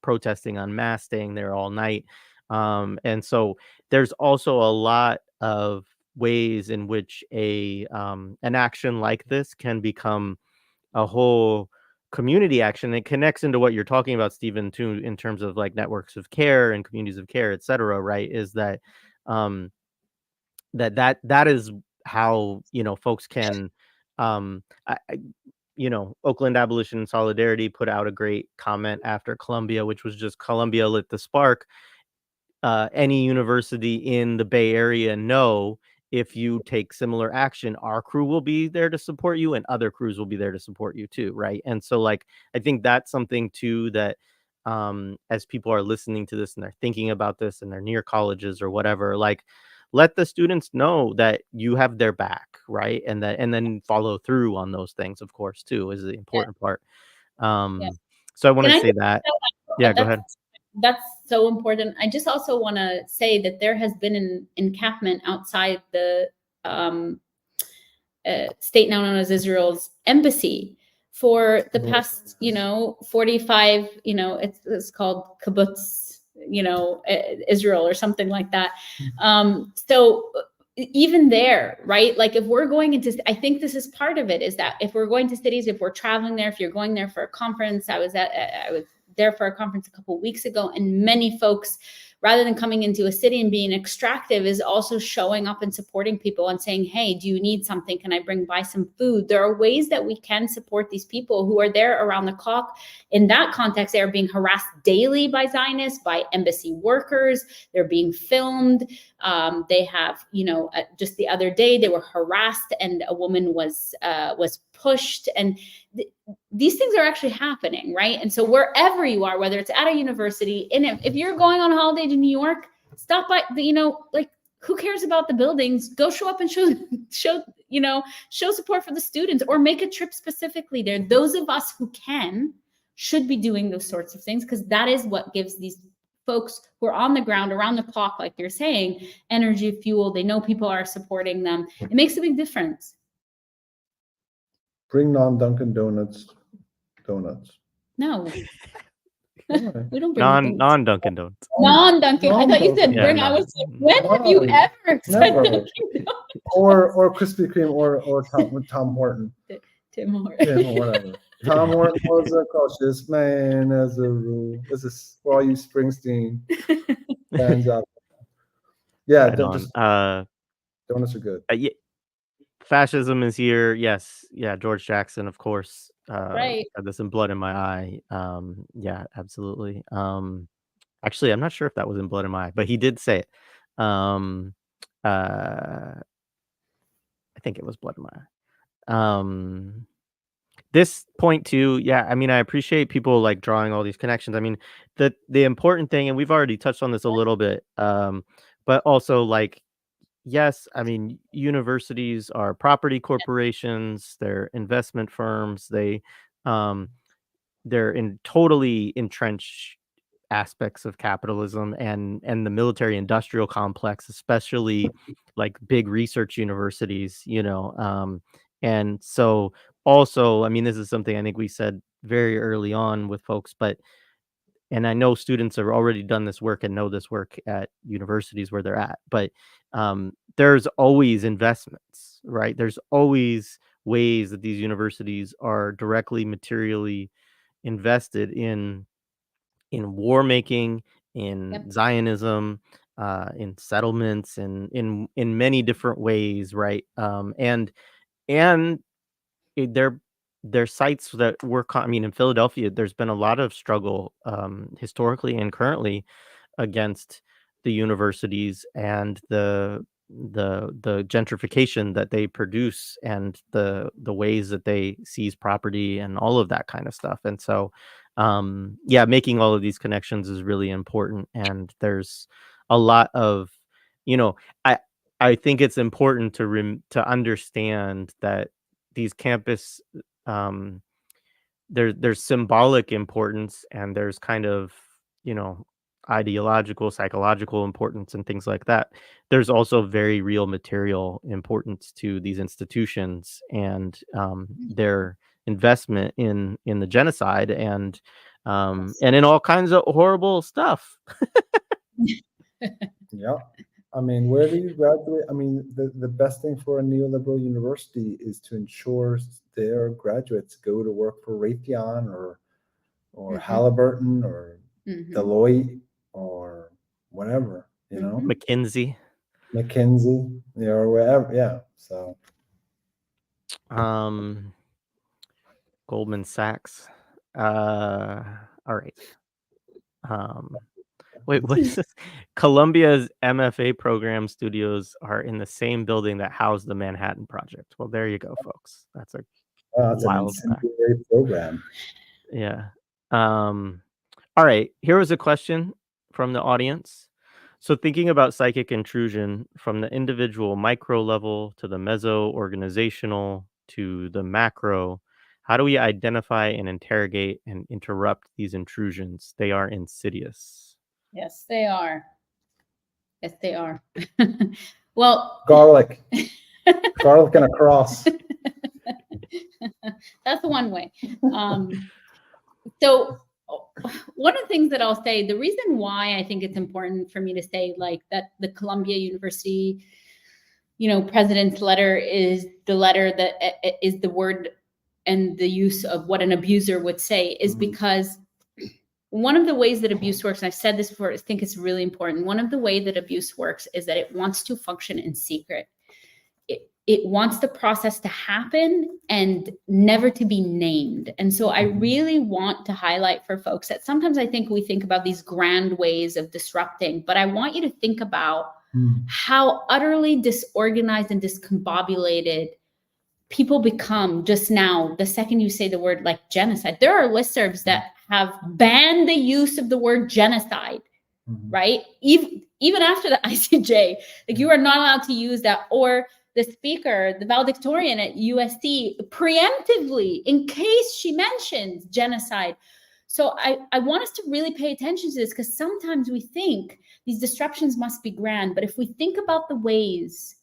protesting en masse, staying there all night. And so there's also a lot of ways in which an action like this can become a whole community action. It connects into what you're talking about, Stephen, too, in terms of like networks of care and communities of care, et cetera, right? Is that that is how folks can Oakland Abolition and Solidarity put out a great comment after Columbia, which was just Columbia lit the spark. Any university in the Bay Area know if you take similar action, our crew will be there to support you and other crews will be there to support you too, right? And so like I think that's something too that as people are listening to this and they're thinking about this and they're near colleges or whatever, like let the students know that you have their back, right? And then follow through on those things, of course, too, is the important part. So I want to say that. Yeah, go ahead. That's so important. I just also want to say that there has been an encampment outside the state now known as Israel's embassy for the past, 45, it's called kibbutz, Israel or something like that. So even there, right? Like if we're going into, I think this is part of it, is that if we're going to cities, if we're traveling there, if you're going there for a conference, I was there for a conference a couple of weeks ago, and many folks, rather than coming into a city and being extractive, is also showing up and supporting people and saying, hey, do you need something? Can I bring by some food? There are ways that we can support these people who are there around the clock. In that context, they are being harassed daily by Zionists, by embassy workers. They're being filmed. They have, just the other day, they were harassed and a woman was pushed. And these things are actually happening, right? And so wherever you are, whether it's at a university, and if you're going on holiday to New York, stop by who cares about the buildings? Go show up and show support for the students, or make a trip specifically there. Those of us who should be doing those sorts of things, because that is what gives these folks who are on the ground around the clock, like you're saying, energy, fuel. They know people are supporting them. It makes a big difference. Bring non-Dunkin' Donuts. No. Okay. We don't bring non-Dunkin' Donuts. Non-Dunkin'. I thought you said bring. Yeah, I was like, when have you ever said Dunkin' Donuts? Or Krispy Kreme or Tom Horton. Tim Horton. Yeah, whatever. Tom Horton was a cautious man as a rule. This is for all you Springsteen fans out there. Yeah, donuts are good. Yeah. Fascism is here. Yes. Yeah. George Jackson, of course. Right. Had this in Blood in My Eye. Yeah, absolutely. Actually, I'm not sure if that was in Blood in My Eye, but he did say it. I think it was Blood in My Eye. This point too, yeah, I mean, I appreciate people like drawing all these connections. I mean, the important thing, and we've already touched on this a little bit, but also like, yes, I mean, universities are property corporations, they're investment firms, they're in totally entrenched aspects of capitalism and the military industrial complex, especially like big research universities, and so also, I mean, this is something I think we said very early on with folks, and I know students have already done this work and know this work at universities where they're at, but there's always investments, right? There's always ways that these universities are directly materially invested in war making, in Zionism, in settlements, and in many different ways, right? And they're sites that work. I mean, in Philadelphia, there's been a lot of struggle historically and currently against the universities and the gentrification that they produce and the ways that they seize property and all of that kind of stuff. And so yeah, making all of these connections is really important. And there's a lot of, I think it's important to understand that these campus there's symbolic importance, and there's kind of ideological, psychological importance and things like that. There's also very real material importance to these institutions and their investment in the genocide and in all kinds of horrible stuff. Yeah. I mean, where do you graduate? I mean, the best thing for a neoliberal university is to ensure their graduates go to work for Raytheon or Halliburton or Deloitte or whatever, McKinsey, or wherever. Yeah. So Goldman Sachs. All right. Wait, what is this? Columbia's MFA program studios are in the same building that housed the Manhattan Project. Well, there you go, folks. That's a wild fact. Program. Yeah. All right. Here was a question from the audience. So thinking about psychic intrusion from the individual micro level to the meso-organizational to the macro, how do we identify and interrogate and interrupt these intrusions? They are insidious. Yes, they are. Yes, they are. Well, garlic and a cross. That's one way. So one of the things that I'll say, the reason why I think it's important for me to say like that the Columbia University, president's letter is the letter that is the word and the use of what an abuser would say is because one of the ways that abuse works, and I've said this before, I think it's really important. One of the ways that abuse works is that it wants to function in secret. It wants the process to happen and never to be named. And so I really want to highlight for folks that sometimes I think we think about these grand ways of disrupting, but I want you to think about how utterly disorganized and discombobulated people become just now the second you say the word like genocide. There are listservs that have banned the use of the word genocide, right? Even after the ICJ, like you are not allowed to use that. Or the speaker, the valedictorian at USC, preemptively, in case she mentions genocide. So I want us to really pay attention to this, because sometimes we think these disruptions must be grand. But if we think about the ways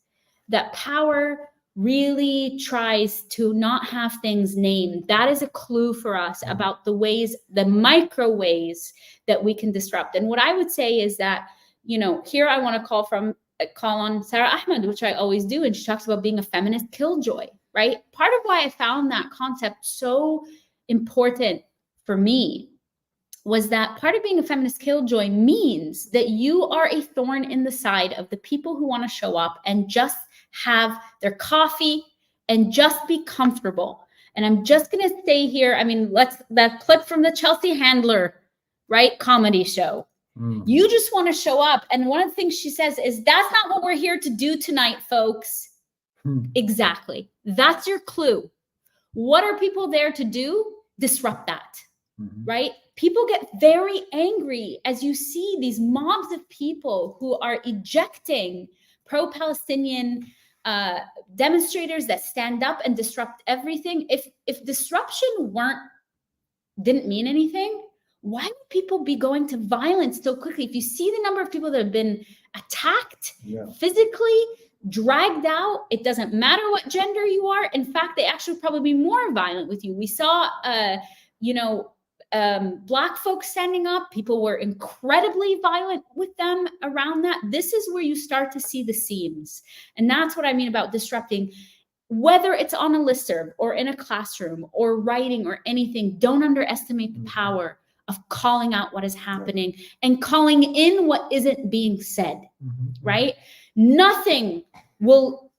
that power really tries to not have things named, that is a clue for us about the ways, the micro ways that we can disrupt. And what I would say is that, you know, here I want to call on Sarah Ahmed, which I always do, and she talks about being a feminist killjoy, right? Part of why I found that concept so important for me was that part of being a feminist killjoy means that you are a thorn in the side of the people who want to show up and just have their coffee and just be comfortable. And I'm just going to stay here. I mean, that clip from the Chelsea Handler, right? Comedy show. You just want to show up. And one of the things she says is, that's not what we're here to do tonight, folks. Exactly. That's your clue. What are people there to do? Disrupt that, right? People get very angry as you see these mobs of people who are ejecting pro-Palestinian demonstrators that stand up and disrupt everything. If disruption didn't mean anything, why would people be going to violence so quickly? If you see the number of people that have been attacked, physically dragged out, it doesn't matter what gender you are. In fact, they actually probably be more violent with you. We saw, Black folks standing up. People were incredibly violent with them around that. This is where you start to see the seams. And that's what I mean about disrupting. Whether it's on a listserv or in a classroom or writing or anything, don't underestimate the power of calling out what is happening and calling in what isn't being said, right? Nothing will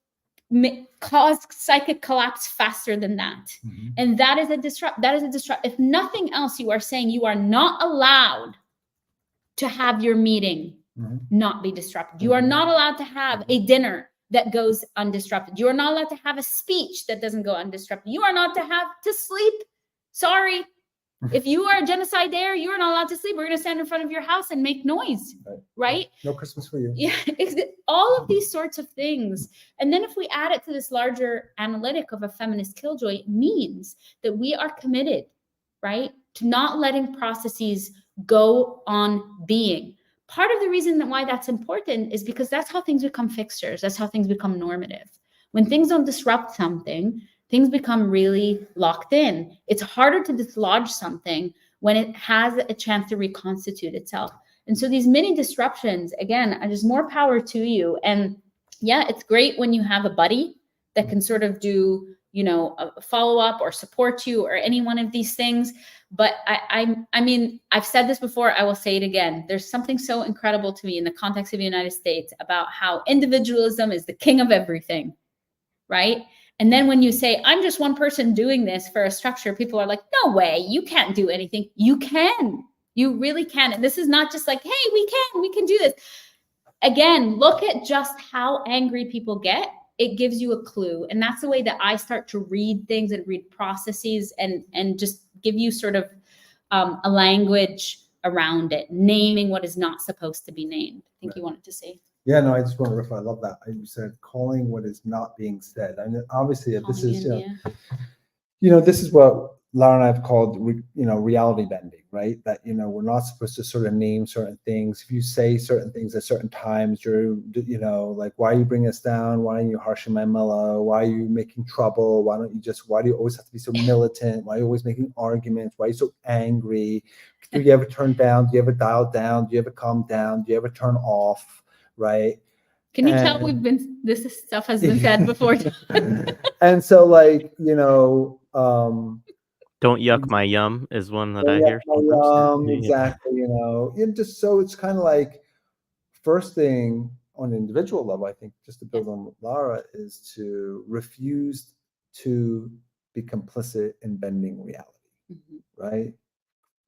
cause psychic collapse faster than that. And that is a disrupt. If nothing else, you are saying you are not allowed to have your meeting not be disrupted. You are not allowed to have a dinner that goes undisrupted. You are not allowed to have a speech that doesn't go undisrupted. You are not to have to sleep. Sorry. If you are a genocidaire, you are not allowed to sleep. We're going to stand in front of your house and make noise, right? No Christmas for you. Yeah, all of these sorts of things. And then if we add it to this larger analytic of a feminist killjoy, it means that we are committed, right, to not letting processes go on being. Part of the reason why that's important is because that's how things become fixtures. That's how things become normative. When things don't disrupt something, things become really locked in. It's harder to dislodge something when it has a chance to reconstitute itself. And so these mini disruptions, again, there's more power to you. And yeah, it's great when you have a buddy that can sort of do, you know, a follow-up or support you or any one of these things. But I mean, I've said this before, I will say it again. There's something so incredible to me in the context of the United States about how individualism is the king of everything, right? And then when you say, I'm just one person doing this for a structure, people are like, no way, you can't do anything. You can. You really can. And this is not just like, hey, we can do this. Again, look at just how angry people get. It gives you a clue. And that's the way that I start to read things and read processes and just give you sort of a language around it, naming what is not supposed to be named. I think you wanted to say. Yeah, no, I just want to riff. I love that. You said calling what is not being said. I mean, obviously, this is, this is what Lara and I have called, reality bending, right? That, we're not supposed to sort of name certain things. If you say certain things at certain times, you're, like, why are you bringing us down? Why are you harshing my mellow? Why are you making trouble? Why do you always have to be so militant? Why are you always making arguments? Why are you so angry? Do you ever turn down? Do you ever dial down? Do you ever calm down? Do you ever turn off? Right. Can you tell this stuff has been said before? And so, like, Don't yuck my yum is one that I hear sometimes. Yeah. Exactly, you know, and just so it's kind of like first thing on an individual level, I think, just to build on what Lara, is to refuse to be complicit in bending reality, right?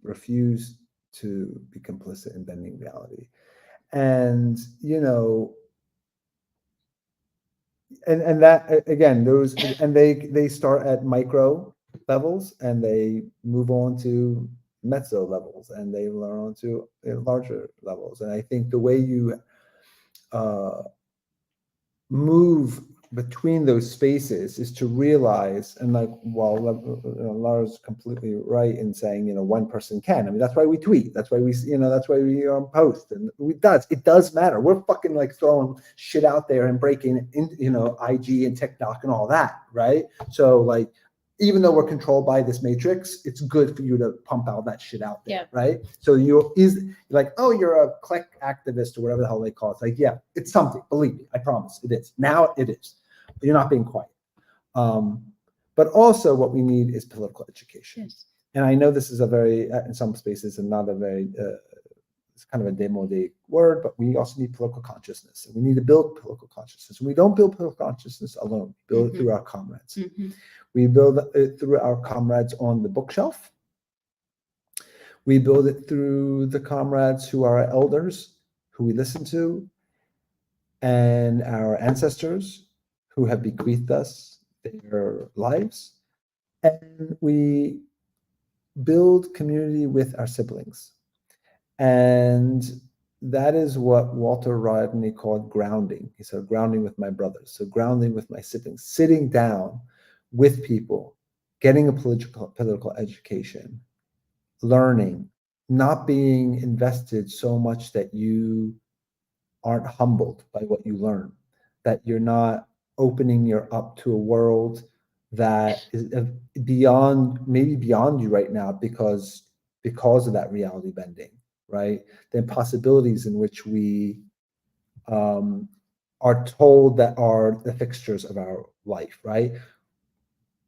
Refuse to be complicit in bending reality. And, you know, and that again, those, and they start at micro levels and they move on to mezzo levels and they learn on to larger levels. And I think the way you move between those spaces is to realize, and like, while Lara's completely right in saying, you know, one person can. I mean, that's why we tweet. That's why we, you know, that's why we post, and it does matter. We're fucking like throwing shit out there and breaking in, you know, IG and TikTok and all that, right? So like, even though we're controlled by this matrix, it's good for you to pump out that shit out there, right? So you're like, oh, you're a click activist or whatever the hell they call it. It's like, yeah, it's something. Believe me, I promise, it is. Now it is. You're not being quiet. But also, what we need is political education. Yes. And I know this is a very, in some spaces, and not a very, it's kind of a démodé word, but we also need political consciousness. And we need to build political consciousness. And we don't build political consciousness alone. We build it through our comrades. We build it through our comrades on the bookshelf. We build it through the comrades who are our elders, who we listen to, and our ancestors who have bequeathed us their lives. And we build community with our siblings. And that is what Walter Rodney called grounding. He said, grounding with my brothers. So grounding with my siblings, sitting down with people, getting a political education, learning, not being invested so much that you aren't humbled by what you learn, that you're not opening your up to a world that is beyond, maybe beyond you right now because of that reality bending, right? The possibilities in which we are told that are the fixtures of our life, right?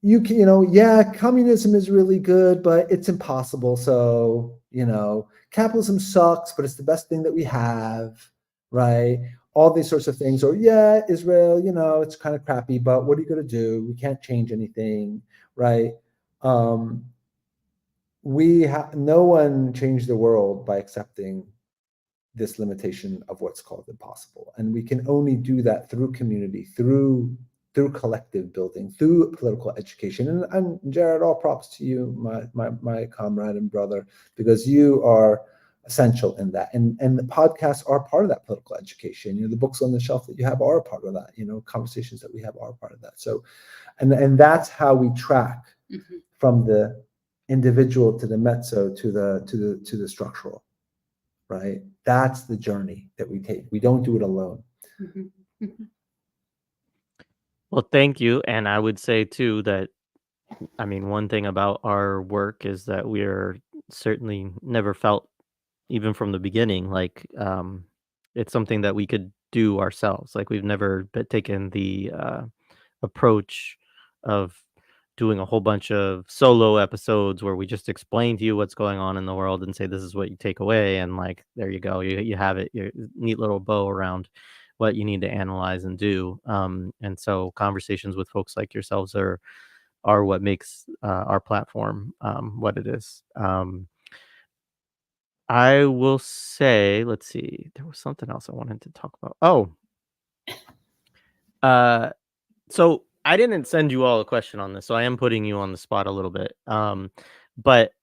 You can, you know, yeah, communism is really good, but it's impossible. So, you know, capitalism sucks, but it's the best thing that we have, right? All these sorts of things. Or, yeah, Israel, you know, it's kind of crappy, but what are you going to do? We can't change anything, right? No one changed the world by accepting this limitation of what's called impossible. And we can only do that through community, through collective building, through political education. And Jared, all props to you, my comrade and brother, because you are essential in that. And the podcasts are part of that political education. You know, the books on the shelf that you have are a part of that. You know, conversations that we have are a part of that. So, and that's how we track from the individual to the mezzo to the structural, right? That's the journey that we take. We don't do it alone. Well, thank you. And I would say too that, I mean, one thing about our work is that we're certainly never felt, even from the beginning, like it's something that we could do ourselves. Like we've never taken the approach of doing a whole bunch of solo episodes where we just explain to you what's going on in the world and say this is what you take away, and like there you go, you have it, your neat little bow around what you need to analyze and do. And so conversations with folks like yourselves are what makes our platform what it is. I will say, let's see, there was something else I wanted to talk about. Oh, so I didn't send you all a question on this, so I am putting you on the spot a little bit. But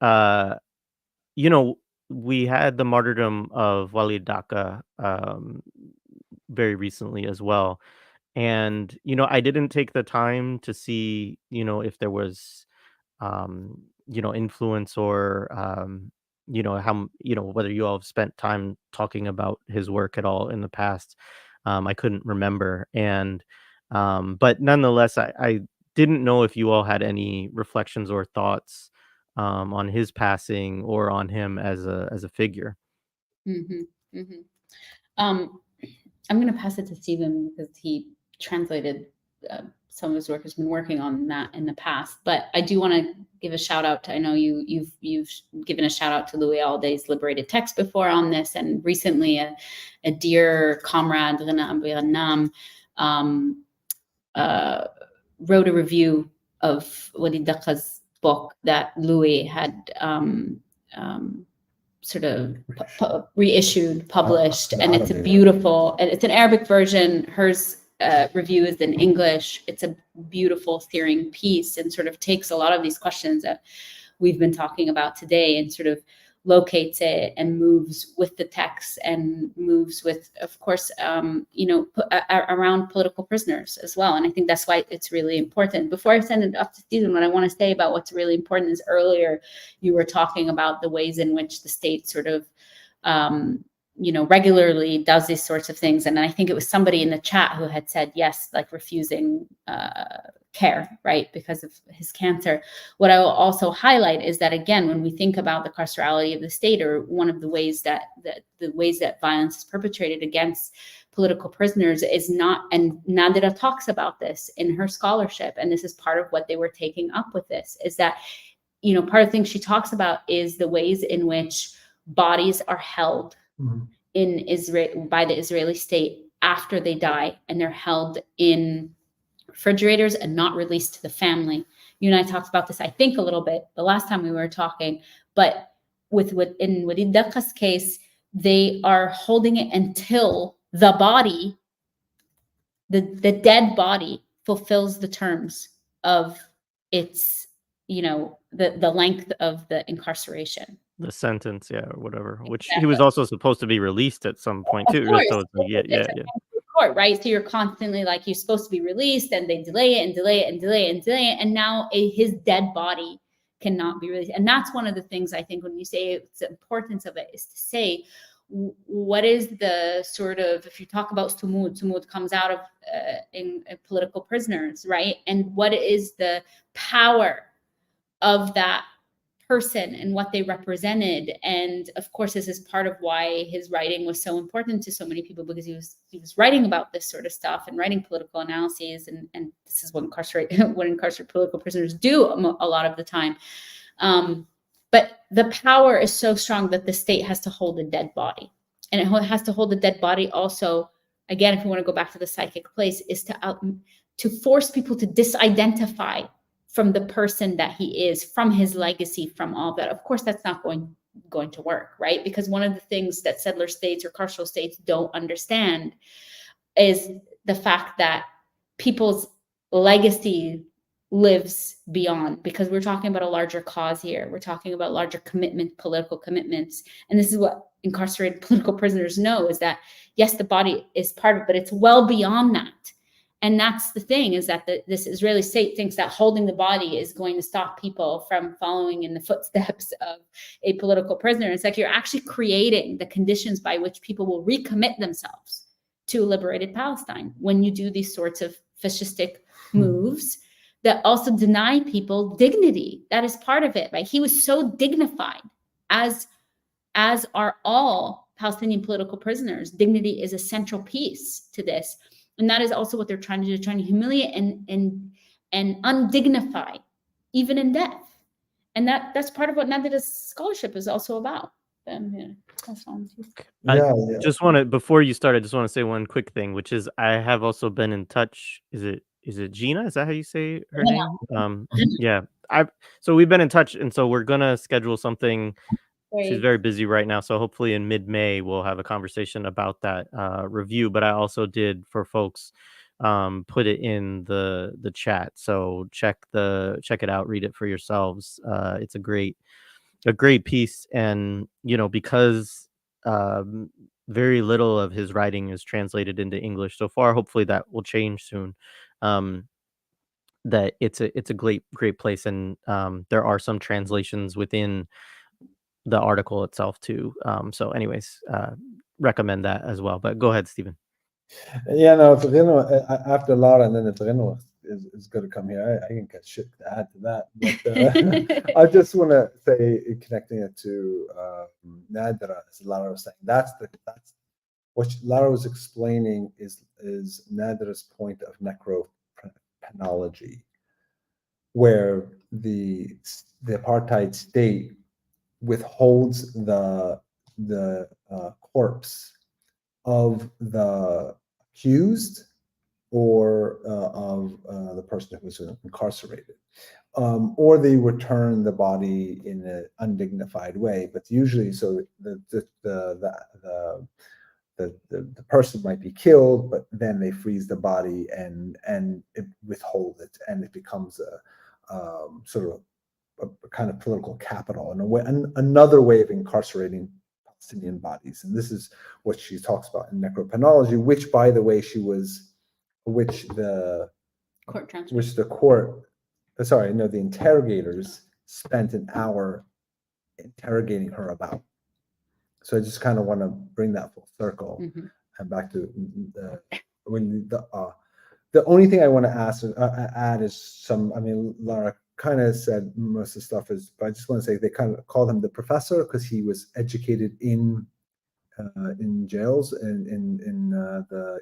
you know, we had the martyrdom of Walid Daka very recently as well. And, you know, I didn't take the time to see, you know, if there was, you know, influence or, you know, how, you know, whether you all have spent time talking about his work at all in the past. I couldn't remember. And, but nonetheless, I didn't know if you all had any reflections or thoughts on his passing or on him as a figure. I'm going to pass it to Stephen because he translated some of his work has been working on that in the past. But I do want to give a shout out to, I know you've given a shout out to Louis Alday's Liberated Text before on this, and recently a dear comrade, Rana Abirannam, wrote a review of Walid Daqqa's book that Louis had sort of reissued, published, and it's a beautiful, and it's an Arabic version. Hers review is in English. It's a beautiful steering piece and sort of takes a lot of these questions that we've been talking about today and sort of locates it and moves with the text and moves with, of course, around political prisoners as well. And I think that's why it's really important. Before I send it off to Stephen, what I want to say about what's really important is earlier you were talking about the ways in which the state sort of regularly does these sorts of things. And I think it was somebody in the chat who had said, yes, like refusing care, right, because of his cancer. What I will also highlight is that, again, when we think about the carcerality of the state, or one of the ways that the ways that violence is perpetrated against political prisoners is not, and Nadera talks about this in her scholarship, and this is part of what they were taking up with this, is that, part of the thing she talks about is the ways in which bodies are held in Israel by the Israeli state after they die, and they're held in refrigerators and not released to the family. You and I talked about this, I think, a little bit the last time we were talking, but in Walid Daqqa's case, they are holding it until the body, the dead body, fulfills the terms of its, the length of the incarceration. The sentence, yeah, or whatever. Which he was also supposed to be released at some point too. Course. So it's like, yeah. Court, right? So you're constantly like, you're supposed to be released, and they delay it and delay it and delay it and delay it, and now his dead body cannot be released. And that's one of the things I think when you say it's the importance of it is to say, what is the sort of, if you talk about sumud comes out of in political prisoners, right? And what is the power of that person and what they represented? And of course, this is part of why his writing was so important to so many people, because he was writing about this sort of stuff and writing political analyses, and this is what incarcerated political prisoners do a lot of the time. But the power is so strong that the state has to hold a dead body, and it has to hold a dead body also. Again, if we want to go back to the psychic place, is to force people to disidentify from the person that he is, from his legacy, from all that. Of course, that's not going to work, right? Because one of the things that settler states or carceral states don't understand is the fact that people's legacy lives beyond, because we're talking about a larger cause here. We're talking about larger political commitments. And this is what incarcerated political prisoners know, is that, yes, the body is part of it, but it's well beyond that. And that's the thing, is that this Israeli state thinks that holding the body is going to stop people from following in the footsteps of a political prisoner. It's like you're actually creating the conditions by which people will recommit themselves to a liberated Palestine when you do these sorts of fascistic moves that also deny people dignity. That is part of it, right? He was so dignified, as are all Palestinian political prisoners. Dignity is a central piece to this. And that is also what they're trying to do, trying to humiliate and undignify, even in death. And that's part of what Nadera's scholarship is also about. Just want to, before you start, I just want to say one quick thing, which is I have also been in touch. Is it Gina? Is that how you say her name? Yeah. So we've been in touch, and so we're gonna schedule something. She's very busy right now, so hopefully in mid-May we'll have a conversation about that review. But I also did, for folks, put it in the chat, so check it out, read it for yourselves. It's a great piece, and because very little of his writing is translated into English so far. Hopefully that will change soon. That it's a great place, and there are some translations within the article itself too. So anyways, recommend that as well. But go ahead, Stephen. Yeah, no, after Lara, and then if Reno is going to come here, I can get shit to add to that. But I just want to say, connecting it to Nadera, as Lara was saying, that's what Lara was explaining is Nadera's point of necropenology, where the apartheid state withholds the corpse of the accused or of the person who was incarcerated, or they return the body in an undignified way. But usually, so the person might be killed, but then they freeze the body and withhold it, and it becomes a sort of a kind of political capital, and another way of incarcerating Palestinian bodies. And this is what she talks about in necropenology, which, by the way, which the interrogators spent an hour interrogating her about. So I just kind of want to bring that full circle and back to the only thing I want to add is some. I mean, Lara kind of said most of the stuff is, but I just want to say they kind of called him the professor because he was educated in jails in the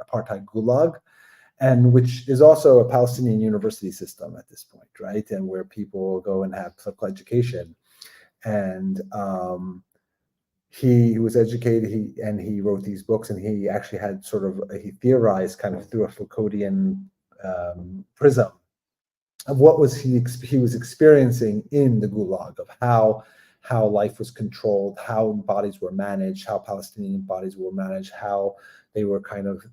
apartheid gulag, and which is also a Palestinian university system at this point, right? And where people go and have political education, and he was educated. He wrote these books, and he actually had he theorized kind of through a Foucauldian prism of what was he was experiencing in the gulag, of how life was controlled, how bodies were managed, how Palestinian bodies were managed, how they were kind of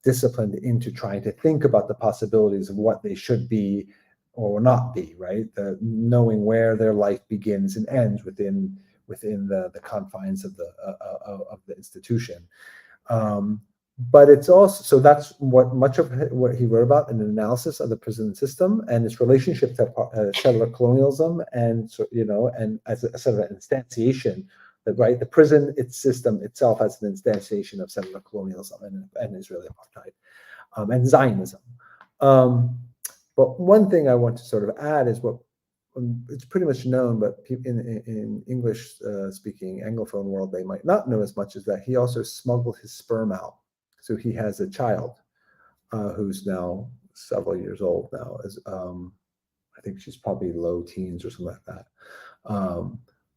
disciplined into trying to think about the possibilities of what they should be or not be, right? Knowing where their life begins and ends within the confines of the institution. But it's also, so that's much of what he wrote about, an analysis of the prison system and its relationship to settler colonialism, and and as a sort of an instantiation, that, right, the prison system itself as an instantiation of settler colonialism and Israeli apartheid, and Zionism. But one thing I want to sort of add is what it's pretty much known, but in English speaking Anglophone world, they might not know as much, as that he also smuggled his sperm out. So he has a child who's now several years old now. I think she's probably low teens or something like that.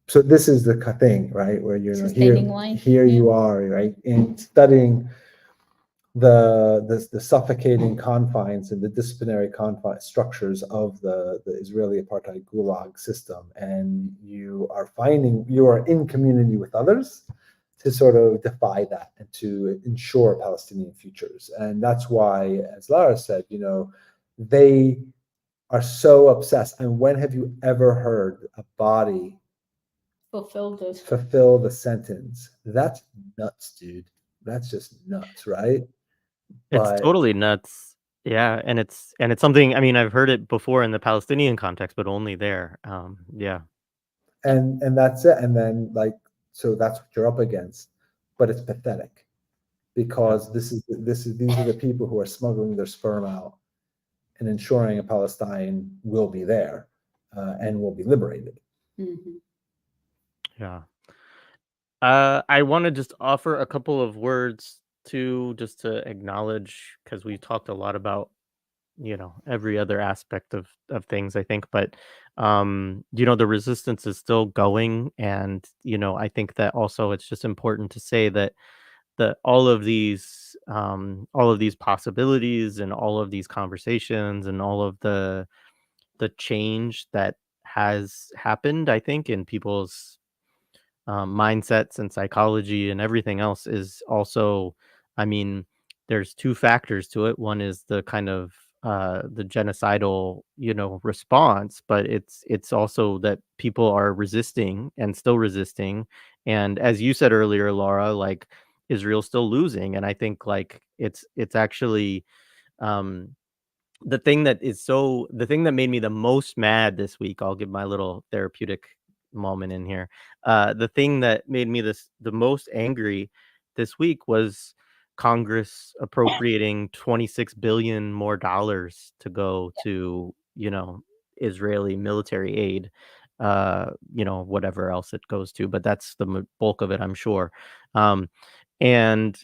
So this is the thing, right, where you're here you are, right, in studying the suffocating confines and the disciplinary structures of the Israeli apartheid gulag system, and you are in community with others to sort of defy that and to ensure Palestinian futures. And that's why, as Lara said, they are so obsessed. And when have you ever heard a body fulfill the sentence? That's nuts, dude. That's just nuts, right? It's totally nuts. Yeah, and it's something, I mean, I've heard it before in the Palestinian context, but only there. Yeah. And that's it. And then, so that's what you're up against. But it's pathetic, because these are the people who are smuggling their sperm out and ensuring a Palestine will be there and will be liberated. Yeah. I want to just offer a couple of words just to acknowledge, because we talked a lot about every other aspect of things, I think, but the resistance is still going, and I think that also it's just important to say that all of these possibilities and all of these conversations and all of the change that has happened, I think, in people's mindsets and psychology and everything else is also, I mean, there's two factors to it. One is the kind of the genocidal, response, but it's also that people are resisting and still resisting. And as you said earlier, Laura, like, Israel's still losing. And I think, like, it's actually the thing that made me the most mad this week. I'll give my little therapeutic moment in here. The thing that made me the most angry this week was Congress appropriating $26 billion more dollars to go to, Israeli military aid, whatever else it goes to, but that's the bulk of it, I'm sure. And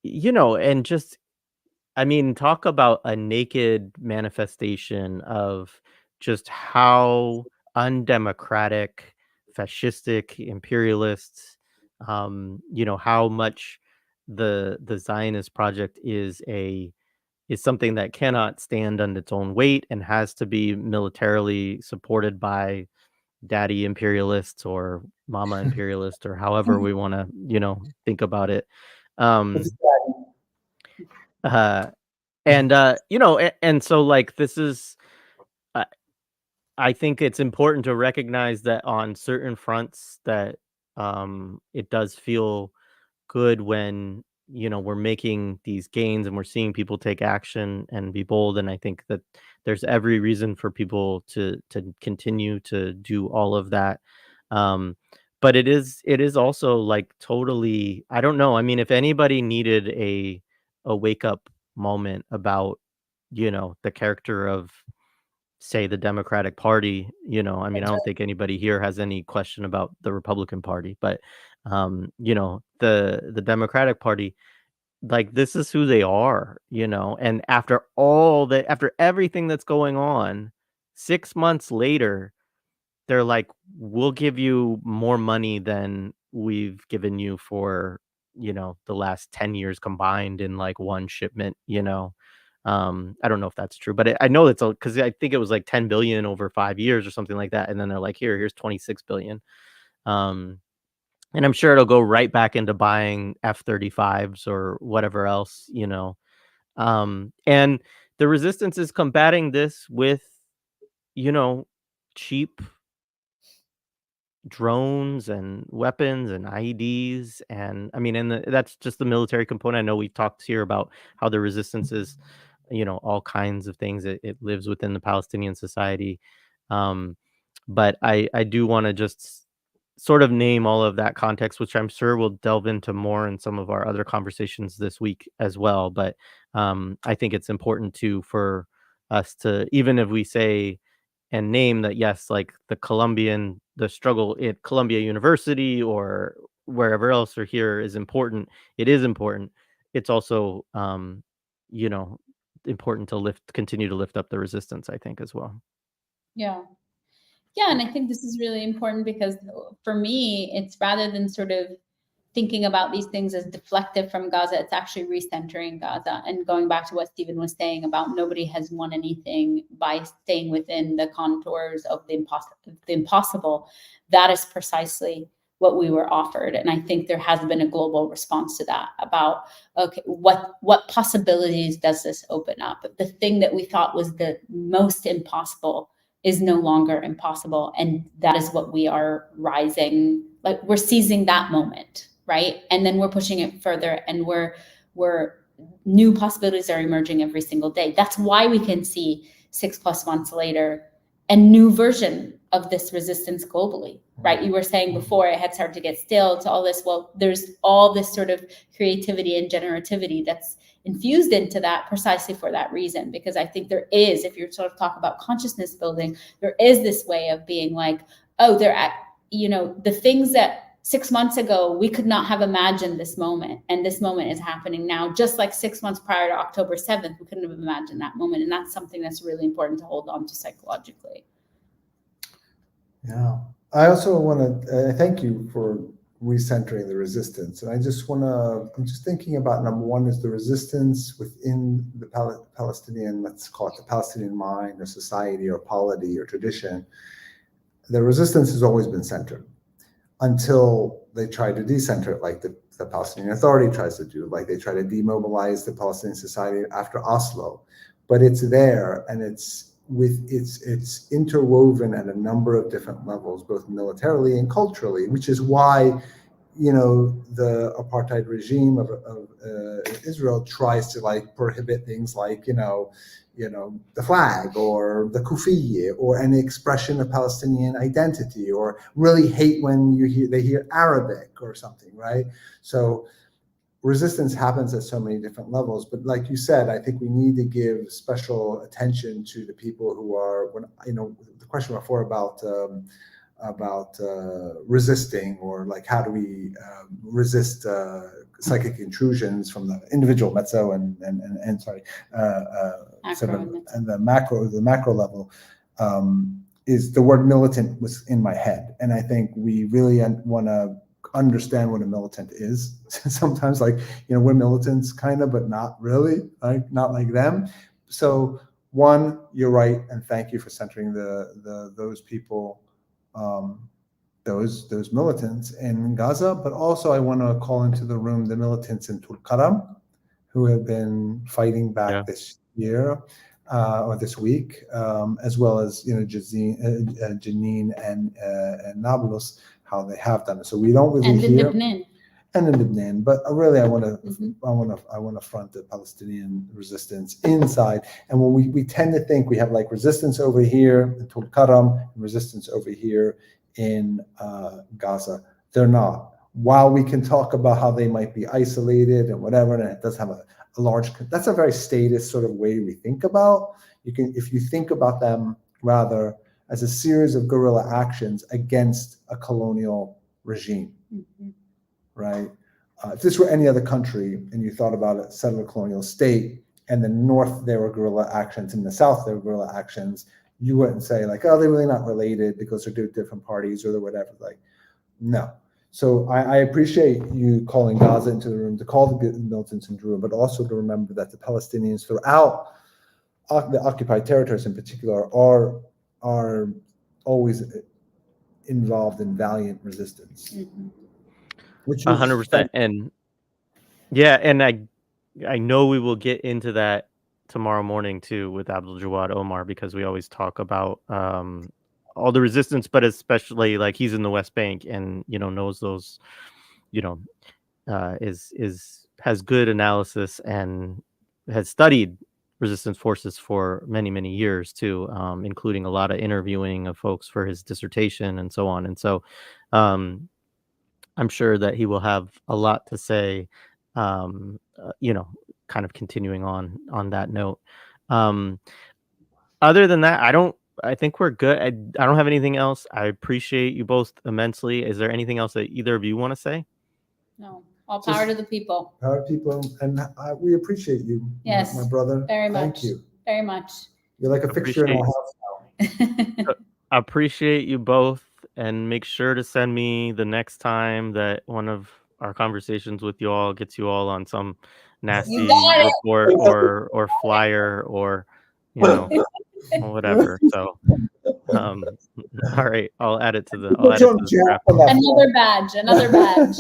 and just I mean, talk about a naked manifestation of just how undemocratic, fascistic, imperialists, how much the Zionist project is something that cannot stand on its own weight and has to be militarily supported by daddy imperialists or mama imperialist or however we want to, think about it. It's Um, uh, and so like this is, uh, I think it's important to recognize that on certain fronts that it does feel good when we're making these gains and we're seeing people take action and be bold, and I think that there's every reason for people to continue to do all of that. Um but it is also like totally, I don't know, I mean, if anybody needed a wake up moment about the character of, say, the Democratic Party, I mean, I That's don't think anybody here has any question about the Republican Party, but the Democratic Party, like, this is who they are, and after everything that's going on, 6 months later, they're like, "We'll give you more money than we've given you for, the last 10 years combined in, like, one shipment," I don't know if that's true, but I know it's because I think it was like 10 billion over 5 years or something like that, and then they're like, "Here's 26 billion." Um, and I'm sure it'll go right back into buying F-35s or whatever else, and the resistance is combating this with, you know, cheap drones and weapons and IEDs, and I mean, that's just the military component. I know we talked here about how the resistance is, all kinds of things. It lives within the Palestinian society, um, but I do want to just sort of name all of that context, which I'm sure we'll delve into more in some of our other conversations this week as well. But I think it's important too for us to, even if we say and name that, yes, like the struggle at Columbia University or wherever else or here is important. It is important. It's also, you know, important to continue to lift up the resistance, I think, as well. Yeah. Yeah, and I think this is really important because for me, it's rather than sort of thinking about these things as deflective from Gaza, it's actually recentering Gaza and going back to what Stephen was saying about nobody has won anything by staying within the contours of the impossible. That is precisely what we were offered. And I think there has been a global response to that about, okay, what possibilities does this open up? The thing that we thought was the most impossible is no longer impossible. And that is what we are rising, like we're seizing that moment, right? And then we're pushing it further, and we're new possibilities are emerging every single day. That's why we can see 6+ months later a new version of this resistance globally, right? You were saying before it had started to get stale to all this. Well, there's all this sort of creativity and generativity that's infused into that precisely for that reason, because I think there is, if you're sort of talk about consciousness building, there is this way of being like, oh, they're at, the things that 6 months ago we could not have imagined this moment, and this moment is happening now, just like 6 months prior to October 7th we couldn't have imagined that moment. And that's something that's really important to hold on to psychologically. Yeah, I also want to thank you for recentering the resistance. And I'm just thinking about, number one is the resistance within the Palestinian, let's call it the Palestinian mind or society or polity or tradition. The resistance has always been centered until they try to decenter it, like the Palestinian Authority tries to do, like they try to demobilize the Palestinian society after Oslo. But it's there, and it's interwoven at a number of different levels, both militarily and culturally, which is why the apartheid regime of Israel tries to like prohibit things like the flag or the kufi or any expression of Palestinian identity, or really hate when they hear Arabic or something, right? So resistance happens at so many different levels, but like you said, I think we need to give special attention to the people who are, the question before about resisting, or like how do we resist psychic intrusions from the individual mezzo and sorry sort of and the macro level, is the word militant was in my head, and I think we really want to understand what a militant is. Sometimes, like, we're militants kind of, but not really, like not like them. So one, you're right, and thank you for centering those people, those militants in Gaza. But also I want to call into the room the militants in Tulkarm, who have been fighting back this year or this week, as well as Jenin and Nablus, how they have done it. So we don't really hear. And in Lebanon, but really, I want to front the Palestinian resistance inside. And when we tend to think we have like resistance over here in Tulkarm and resistance over here in Gaza, they're not. While we can talk about how they might be isolated and whatever, and it does have a large, that's a very statist sort of way we think about. If you think about them rather as a series of guerrilla actions against a colonial regime. Right? If this were any other country and you thought about a settler colonial state, and the north there were guerrilla actions, and the south there were guerrilla actions, you wouldn't say like, oh, they're really not related because they're different parties or whatever. Like, no. So I appreciate you calling Gaza into the room, to call the militants into the room, but also to remember that the Palestinians throughout the occupied territories in particular are always involved in valiant resistance. 100%. And yeah, and I know we will get into that tomorrow morning too with Abdul Jawad Omar, because we always talk about all the resistance, but especially like he's in the West Bank and knows those, has good analysis and has studied resistance forces for many years too, including a lot of interviewing of folks for his dissertation and so on. And so I'm sure that he will have a lot to say, kind of continuing on that note. Other than that, I think we're good. I don't have anything else. I appreciate you both immensely. Is there anything else that either of you want to say? No. All power to the people. Power to people, and we appreciate you. Yes, my brother. Very much. Thank you. Very much. You're like a fixture in our house now. I appreciate you both. And make sure to send me the next time that one of our conversations with you all gets you all on some nasty report or flyer or whatever. So all right, I'll add it to the another badge.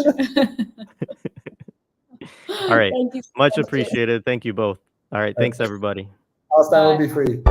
All right, much appreciated. Thank you both. All right, thanks everybody. Palestine will be free.